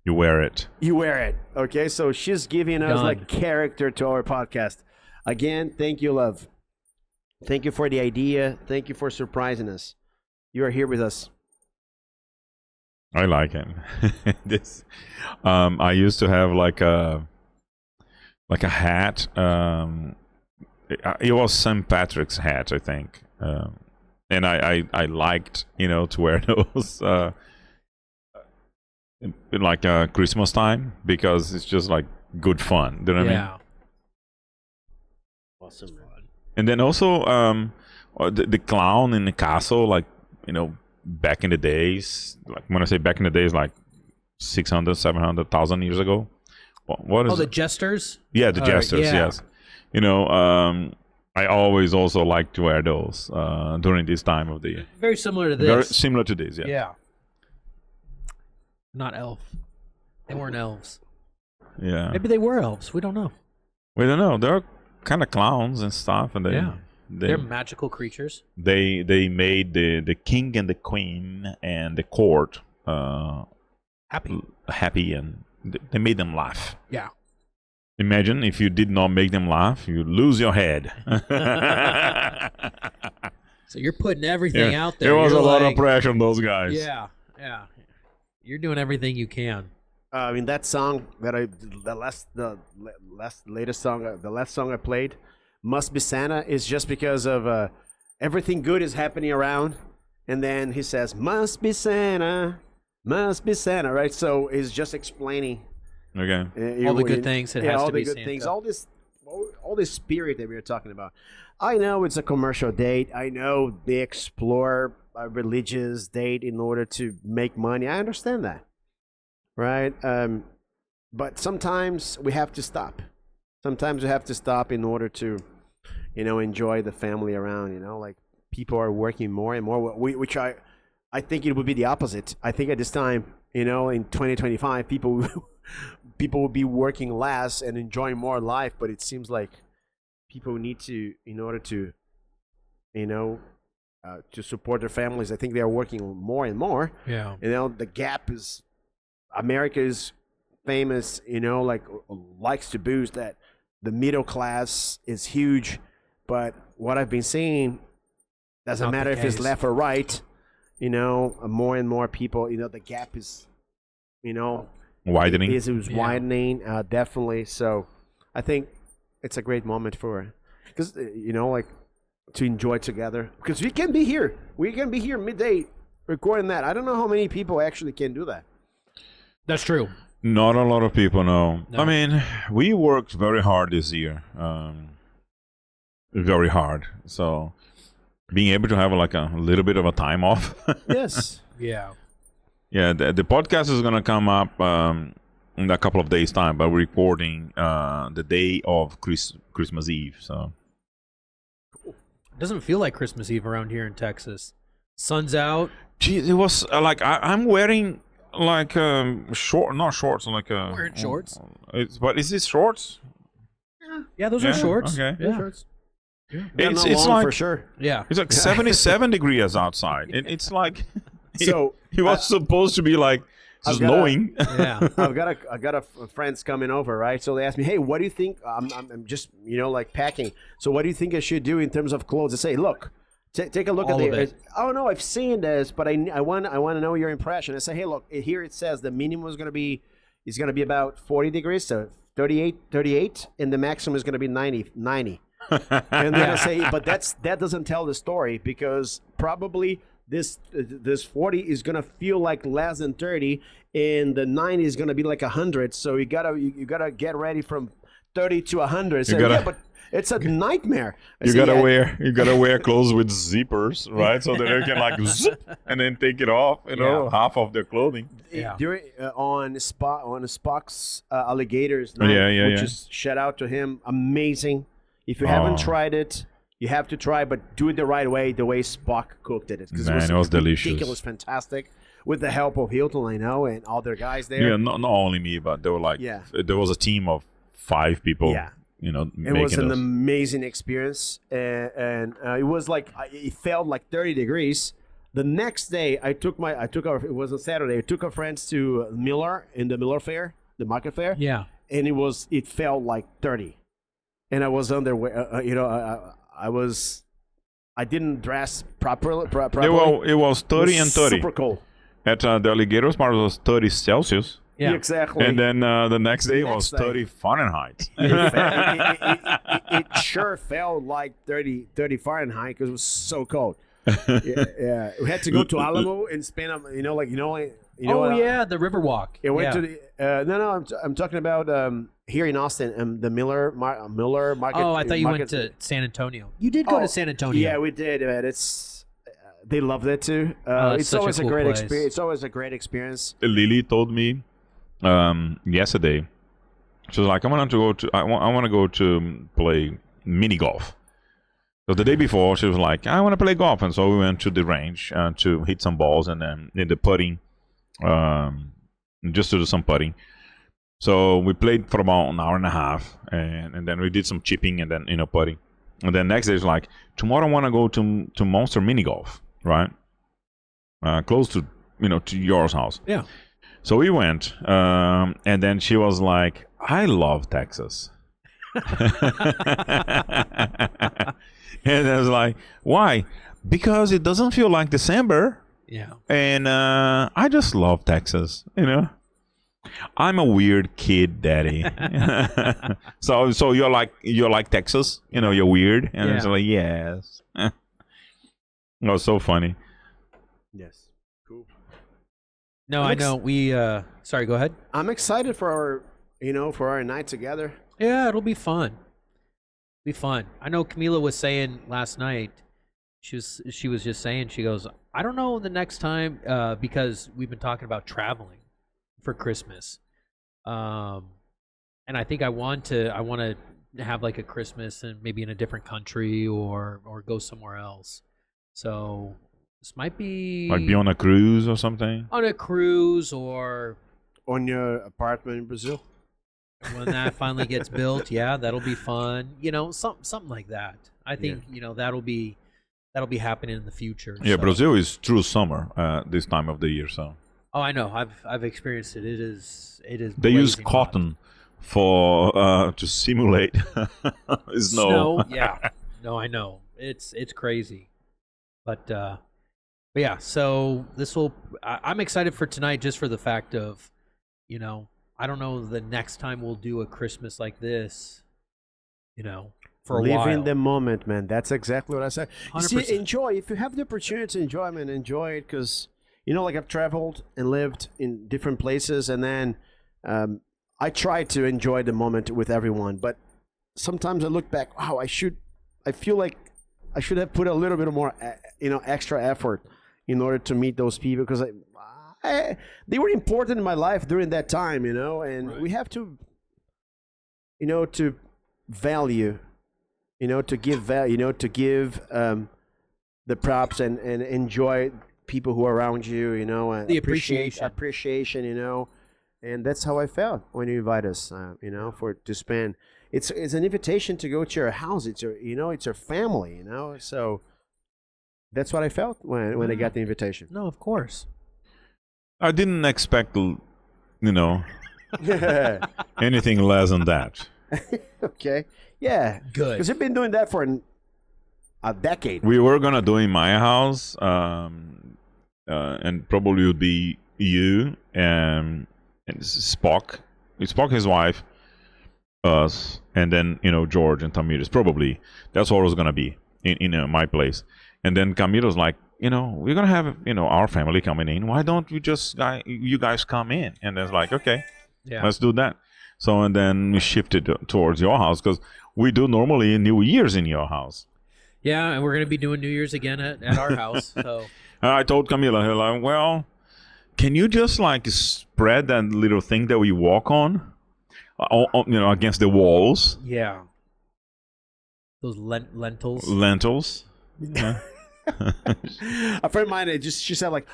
You wear it. you wear it. Okay, so she's giving us Done. like character to our podcast. Again, thank you, love. Thank you for the idea. Thank you for surprising us. You are here with us. I like it. This, I used to have like a hat. It was St. Patrick's hat, I think, and I liked to wear those in like Christmas time because it's just like good fun. Do you know what I mean? Yeah. Awesome. And then also the clown in the castle, like back in the days, like when I say back in the days, like 600, 700,000 years ago. What is Oh, the it? jesters? Yeah, the jesters. yeah. Yes. I always also like to wear those during this time of the year. Very similar to Very this. similar to this, yeah. Yeah. Not elf. They weren't elves. Yeah. Maybe they were elves. We don't know. We don't know. They're kind of clowns and stuff, and Yeah. they They're magical creatures. they made the king and the queen and the court Happy. happy, and they made them laugh. Yeah. Imagine if you did not make them laugh, you lose your head. So you're putting everything out there. There was You're a lot of like, pressure on those guys. Yeah. Yeah. You're doing everything you can. I mean that song that the latest song, the last song I played, "Must Be Santa," is just because of everything good is happening around, and then he says, "Must be Santa, must be Santa," right? So he's just explaining Okay. All the good things, it has all to the be good Santa. things, all all this spirit that we were talking about. I know it's a commercial date. I know they explore a religious date in order to make money. I understand that, right? But sometimes we have to stop. Sometimes we have to stop in order to, enjoy the family around. Like people are working more and more, which I think it would be the opposite. I think at this time, in 2025, people will be working less and enjoying more life. But it seems like people need to, in order to, to support their families. I think they are working more and more. Yeah. The gap is, America is famous, likes to boost that the middle class is huge. But what I've been seeing, doesn't Not the matter if it's case. left or right, more and more people, the gap is, Widening. it was Yeah. widening, definitely. So I think it's a great moment for, because, to enjoy together. Because we can be here midday recording that. I don't know how many people actually can do that. That's true. Not a lot of people know. No. I mean, we worked very hard this year. Very hard. So being able to have like a little bit of a time off. Yes. Yeah. Yeah, the podcast is gonna come up in a couple of days' time, but we're recording the day of Christmas Eve. So It doesn't feel like Christmas Eve around here in Texas. Sun's out. geez, it was like I'm wearing like not shorts, like Wearing shorts? But is this shorts? Yeah, those Yeah, are shorts. okay. Yeah. It's long like for sure. Yeah. it's like 77 degrees outside. It's like So it was supposed to be like I've just got a- knowing. Yeah. I got a friends coming over, right? So they asked me, "Hey, what do you think?" I'm just like packing. So what do you think I should do in terms of clothes? I say, look, take a look All at of the. it. Oh no, I've seen this, but I want to know your impression. I say, hey, look, here it says the minimum is going to be about 40 degrees, so 38, and the maximum is going to be 90. And then I say, but that doesn't tell the story, because probably this 40 is gonna feel like less than 30, and the 90 is gonna be like 100. So you gotta get ready from 30 to 100. So, gotta- yeah, but it's a nightmare. I You say, gotta yeah, wear clothes with zippers, right? So that you can like zip and then take it off. Yeah. Half of their clothing. Yeah. during on Spock's alligators night, Yeah, which yeah. is shout out to him, amazing. If you haven't Oh. tried it, you have to try, but do it the right way, the way Spock cooked it. Because Man, it was delicious. ridiculous, fantastic, with the help of Hilton, I know, and all their guys there. Yeah, not only me, but there were like Yeah. there was a team of 5 people. Yeah. You know, It making was an those. amazing experience, and it was like it felt like 30 degrees. The next day, it was a Saturday. I took our friends to Miller in the Miller Fair, the market fair, Yeah. and it felt like 30, and I was underwear. I didn't dress properly. It was 30 and 30. Super cold. At the alligators part, it was 30 Celsius. Yeah. Exactly. And then the next day was Next day. 30 Fahrenheit. it sure felt like 30 Fahrenheit, because it was so cold. Yeah. We had to go to Alamo and spend, Yeah, the Riverwalk. I went Yeah. to the, no, I'm talking about here in Austin, the Miller Market. Oh, I thought you went Market- to San Antonio. You did go Oh, to San Antonio. Yeah, we did, man. They loved it too. that's It's such a always cool great place. experience. It's always a great experience. Lily told me yesterday, she was like, I want to go to play mini golf. So the day before, she was like, I want to play golf, and so we went to the range to hit some balls, and then in the putting, just to do some putting. So we played for about an hour and a half, and then we did some chipping, and then putting. And then next day, it's like, tomorrow I want to go to Monster Mini Golf, right? Close to to yours house. Yeah. So we went, and then she was like, I love Texas. And I was like, why? Because it doesn't feel like December, Yeah. and I just love Texas, I'm a weird kid, daddy. So you're like Texas, you're weird, and it's Yeah. like, yes. It was so funny. Yes. Cool. No, I know. We sorry, go ahead. I'm excited for our night together. Yeah, it'll be fun. Be fun. I know Camila was saying last night. She was just saying, she goes, I don't know the next time because we've been talking about traveling for Christmas, and I think I want to have like a Christmas and maybe in a different country or go somewhere else. So this might be Like be on a cruise or something. on a cruise, or On your apartment in Brazil. when that finally gets built. Yeah, that'll be fun. You know, something like that. I think you know that'll be happening in the future. Yeah, so. Brazil is true summer this time of the year. So Oh, I know. I've experienced it. It is. they use blazing hot. cotton for to simulate snow. Yeah. No, I know. It's crazy. But yeah. So this will. I'm excited for tonight, just for the fact of, you know, I don't know the next time we'll do a Christmas like this. You know, for a Live while. in the moment, man. That's exactly what I said. You see, 100%. enjoy. If you have the opportunity to enjoy, man, enjoy it. Because, you know, like I've traveled and lived in different places. And then I try to enjoy the moment with everyone. But sometimes I look back, wow, I feel like I should have put a little bit more, extra effort in order to meet those people. Because they were important in my life during that time, you know. And we have to, to value, to give value, to give the props and enjoy people who are around you, and The appreciation, and that's how I felt when you invite us, to spend. It's an invitation to go to your house. It's your family, So that's what I felt when I got the invitation. No, of course. I didn't expect, anything less than that. Okay. Yeah. Good. Because you've been doing that for a decade. We were gonna do in my house, and probably would be you and Spock, his wife, us, and then George and Tamiris. Probably that's what it was gonna be in my place. And then Camilo's like, we're gonna have our family coming in. Why don't you guys come in? And it's like, okay, Yeah. let's do that. So and then we shifted towards your house because we do normally New Year's in your house. Yeah, and we're gonna be doing New Year's again at our house. So I told Camila, like, well, can you just like spread that little thing that we walk on, against the walls, yeah, those lentils. lentils? Yeah. A friend of mine, she said, like,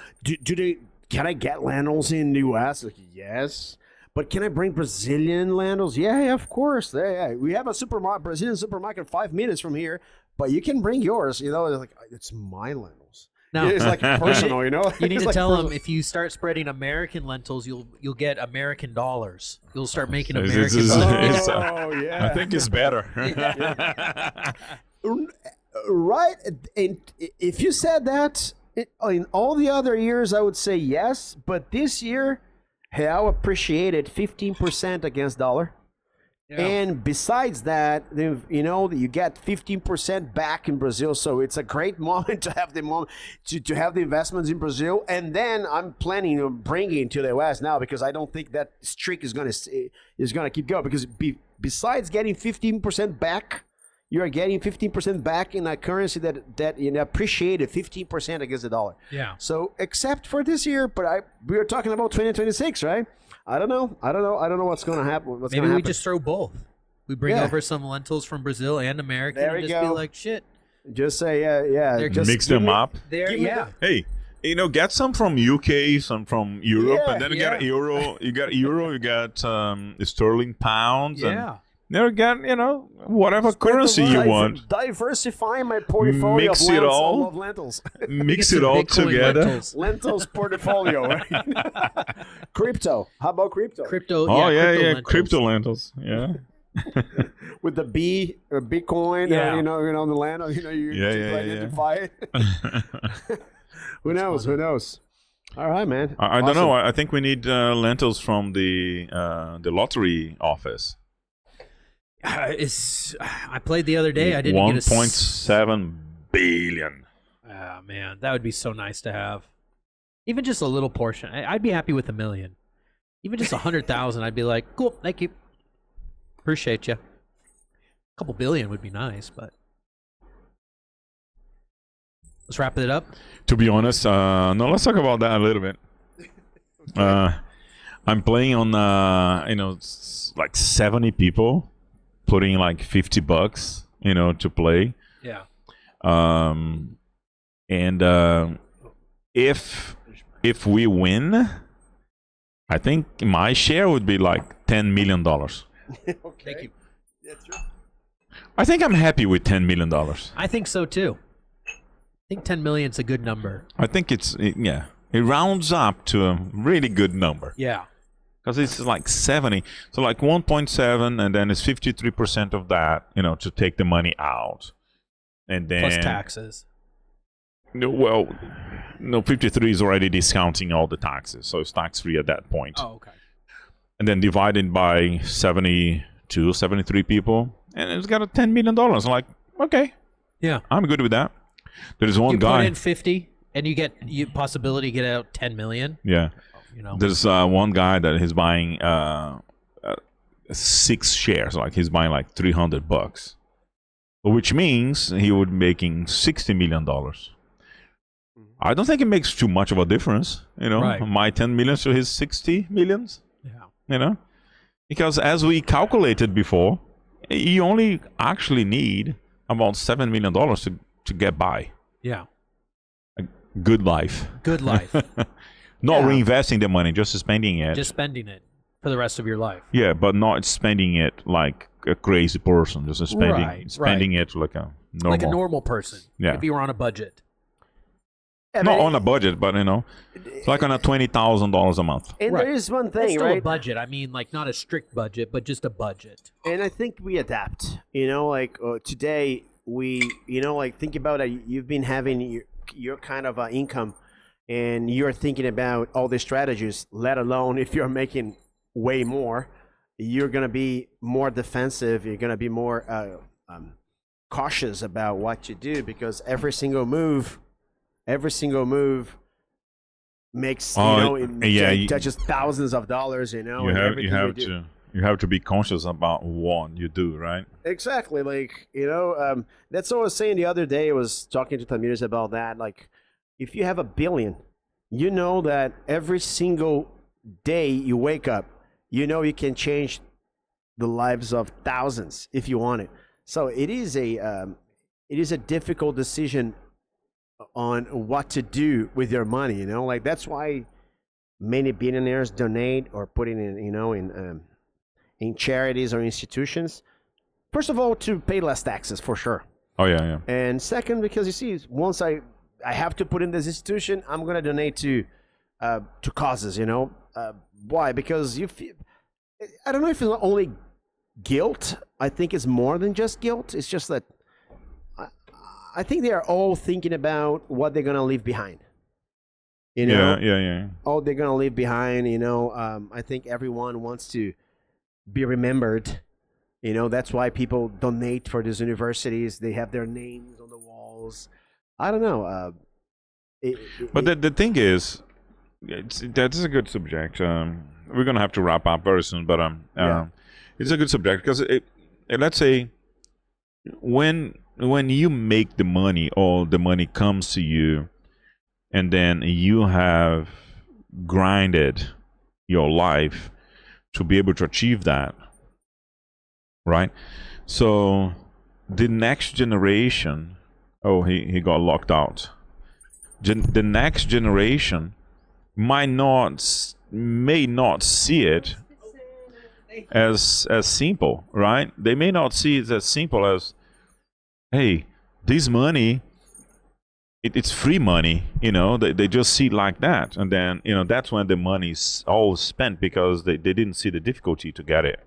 can I get lentils in the U.S.? Like, yes. But can I bring Brazilian lentils? Yeah, of course. Yeah. We have a Brazilian supermarket 5 minutes from here, but you can bring yours. Like, it's my lentils. No. It's like personal, You need It's to like tell personal. them, if you start spreading American lentils, you'll get American dollars. You'll start making It's- American it's- dollars. Oh, yeah. I think it's better. Right? And if you said that in all the other years, I would say yes. But this year, real appreciated 15% against dollar. Yeah. And besides that, you get 15% back in Brazil. So it's a great moment to have to have the investments in Brazil. And then I'm planning on bringing to the West now, because I don't think that streak is gonna keep going. Because besides getting 15% back, you are getting 15% back in a currency that appreciated 15% against the dollar. Yeah. So except for this year, but we are talking about 2026, right? I don't know what's going to happen. Maybe we just throw both. We bring Yeah. over some lentils from Brazil and American, There and we just be go. like, shit. just say yeah. They're Just Mix give them me- up. There, Give me yeah. Hey, get some from UK, some from Europe, Yeah, and then you yeah. get euro. You got euro. You got sterling pounds. Yeah. And you get whatever currency you want. Diversifying my portfolio Mix of it lentils. all. I love lentils. Mix Get it some all Bitcoin together. lentils. Lentils portfolio. Right? Crypto. How about crypto? Crypto. Oh yeah, lentils. crypto lentils. Yeah. With the B or Bitcoin, Yeah. on the land, you Yeah, to yeah, yeah. identify it. Who knows? Who knows? All right, man. I don't know. Awesome. I think we need lentils from the lottery office. I played the other day. I didn't get a 1.7 billion. Oh, man, that would be so nice to have. Even just a little portion. I'd be happy with $1 million. Even just 100,000, I'd be like, cool, thank you. Appreciate you. couple billion would be nice, but let's wrap it up. To be honest, no, let's talk about that a little bit. I'm playing on, like 70 people putting like $50, to play. Yeah. And if we win, I think my share would be like $10 million. Thank you. That's true. I think I'm happy with $10 million. I think so too. I think 10 million is a good number. I think it rounds up to a really good number. Yeah. Because it's like 70. So like 1.7, and then it's 53% of that, to take the money out. And then Plus taxes. No, 53 is already discounting all the taxes. So it's tax-free at that point. Oh, okay. And then divided by 72, 73 people, and it's got a $10 million. I'm like, okay, Yeah. I'm good with that. There is one You guy. put in 50 and you get possibility to get out 10 million. Yeah. There's one guy that is buying 6 shares. Like he's buying like $300, which means he would be making $60 million. I don't think it makes too much of a difference, Right. my 10 millions to his 60 millions, Yeah. because as we calculated before, you only actually need about $7 million to get by. Yeah. A good life. Good life. Not Yeah. reinvesting the money, just spending it. Just spending it for the rest of your life. Yeah, but not spending it like a crazy person. Just spending Right. it like a normal. Like a normal person. Yeah. If you were on a budget. Not on a budget, but it's like on a $20,000 a month. And Right. there is one That's thing, still a right? budget. I mean, like not a strict budget, but just a budget. And I think we adapt. Today we, think about it. You've been having your kind of income, and you're thinking about all the strategies. Let alone if you're making way more, you're gonna be more defensive. You're gonna be more cautious about what you do, because every single move makes touches thousands of dollars. You have to be conscious about what you do, right? Exactly. That's what I was saying the other day. I was talking to Tamiris about that. Like, if you have $1 billion, you know that every single day you wake up, you can change the lives of thousands if you want it. So it is a difficult decision on what to do with your money. That's why many billionaires donate or put it in charities or institutions. First of all, to pay less taxes, for sure. Oh yeah. And second, because you see, once I have to put in this institution, I'm gonna donate to causes. Why? Because you feel, I don't know if it's only guilt. I think it's more than just guilt. It's just that I think they are all thinking about what they're gonna leave behind. Yeah. Oh, they're gonna leave behind. I think everyone wants to be remembered. That's why people donate for these universities. They have their names on the walls. I don't know. But the thing is, that is a good subject. We're gonna have to wrap up very soon, but it's a good subject because let's say when you make the money, or the money comes to you, and then you have grinded your life to be able to achieve that, right? So the next generation, he got locked out. The next generation may not see it as simple, right? They may not see it as simple as, hey, this money, it's free money, they just see it like that. And then, that's when the money's all spent because they didn't see the difficulty to get it.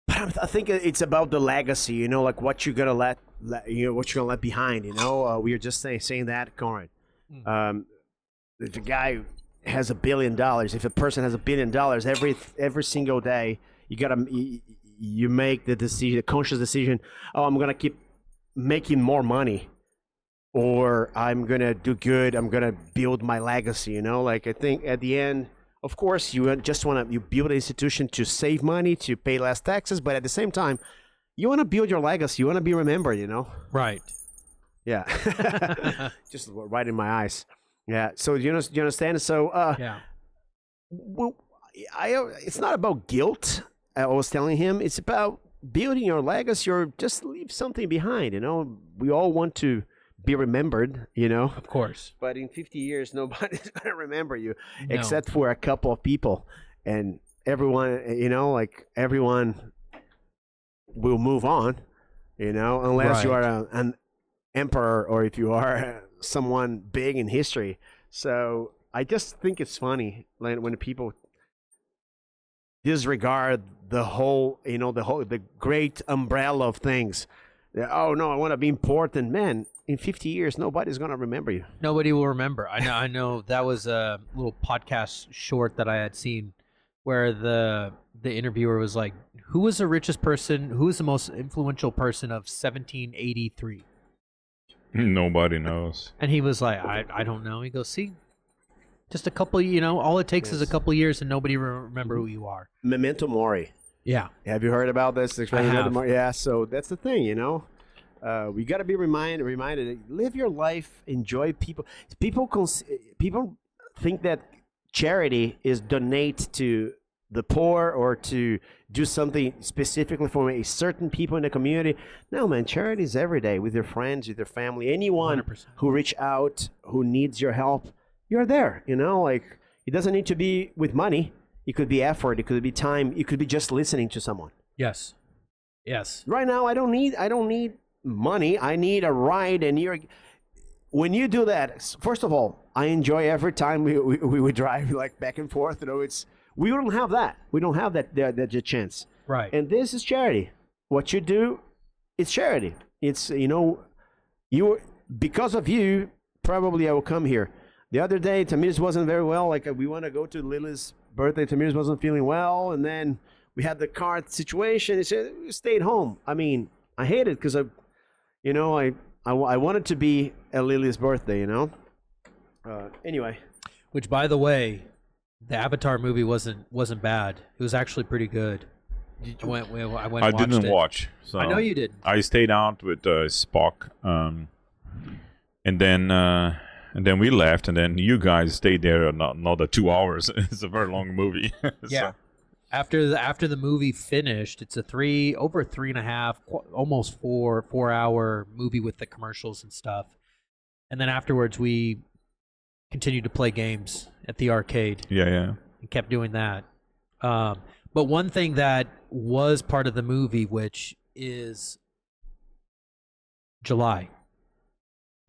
But I think it's about the legacy, like what you're gonna let what you're gonna let behind. We were just saying that, Corin. If a guy has $1 billion, if a person has $1 billion, every single day you make the decision, the conscious decision. Oh, I'm gonna keep making more money, or I'm gonna do good. I'm gonna build my legacy. I think at the end, of course, you just want to build an institution to save money, to pay less taxes, but at the same time, you want to build your legacy. You want to be remembered. You know. Right. Yeah. Just right in my eyes. Yeah. So you understand? So Yeah. well, it's not about guilt. I was telling him it's about building your legacy or just leave something behind. You know, we all want to be remembered. You know, Of course. but in 50 years, nobody's gonna remember you No. except for a couple of people, and everyone. You know, like everyone will move on. You know, unless you Right. are an emperor or if you are someone big in history. So I just think it's funny when people disregard the whole, the great umbrella of things. Oh no, I want to be important, man. In 50 years, nobody's gonna remember you. Nobody will remember. I know that was a little podcast short that I had seen where the interviewer was like, who was the richest person, who was the most influential person of 1783? Nobody knows. And he was like, I don't know. He goes, see, just a couple, all it takes is a Yes. couple years and nobody will remember who you are. Memento mori. Yeah. Have you heard about this? have. Yeah. So that's the thing, we got to be reminded. Live your life. Enjoy people. People think that charity is donate to the poor or to do something specifically for a certain people in the community. No, man, charity is every day with your friends, with your family, anyone 100%. who reach out, who needs your help. You're there, like it doesn't need to be with money. It could be effort. It could be time. It could be just listening to someone. Yes. Yes. Right now, I don't need money. I need a ride. And when you do that, first of all, I enjoy every time we would drive like back and forth. We don't have that. We don't have that chance. Right. And this is charity. What you do, it's charity. It's you because of you. Probably I will come here. The other day, Tamiris wasn't very well. Like we want to go to Lily's birthday. Tamiris wasn't feeling well, and then we had the car situation. He said, "We stayed home." I mean, I hate it because I wanted to be at Lily's birthday. Anyway, Which, by the way, the Avatar movie wasn't bad. It was actually pretty good. I went and I watched didn't it. watch. So I know you didn't. I stayed out with Spock, and then we left, and then you guys stayed there another 2 hours. It's a very long movie. Yeah. So, After the movie finished, it's over 3.5, almost 4 hour movie with the commercials and stuff. And then afterwards, we continued to play games at the arcade yeah. and kept doing that. But one thing that was part of the movie, which is July,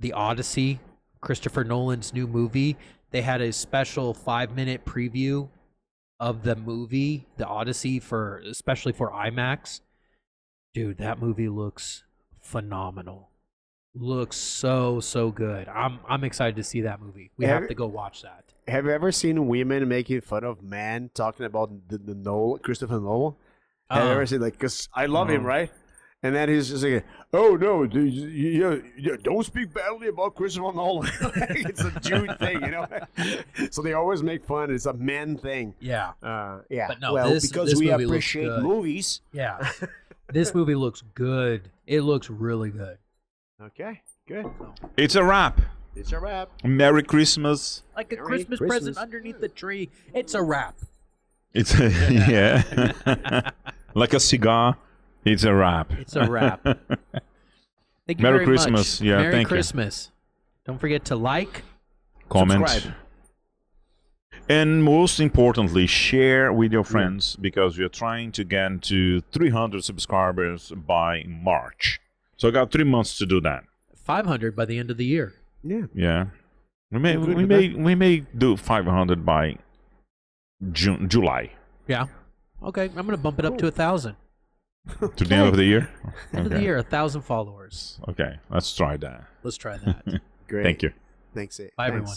The Odyssey, Christopher Nolan's new movie, they had a special 5-minute preview of the movie, The Odyssey, especially for IMAX. Dude, that movie looks phenomenal. Looks so good. I'm excited to see that movie. We have to go watch that. have you ever seen women making fun of men talking about the Nolan, Christopher Nolan? Have you ever seen because I love him, right? And then he's just like, "Oh no, you don't speak badly about Christopher Nolan." It's a Jude thing, So they always make fun. It's a men thing. Yeah. Yeah. But no, well, this because we movie looks appreciate good. movies. Yeah. This movie looks good. It looks really good. Okay, good. It's a wrap. It's a wrap. Merry Christmas. Like a Merry Christmas Christmas. present underneath the tree. It's a wrap. It's yeah, like a cigar. It's a wrap. It's a wrap. Thank you Merry very Christmas. much. Yeah, Merry thank you. Christmas. Don't forget to like. Comment. Subscribe. And most importantly, share with your friends because we are trying to get to 300 subscribers by March. So I got 3 months to do that. 500 by the end of the year. Yeah. Yeah, we may Good we with may we may do 500 by July Yeah. Okay, I'm going to bump it up to 1,000. to the end of the year. End of the year, 1,000 followers. Okay, let's try that. Let's try that. Great. Thank you. Thanks. Bye, Thanks. everyone.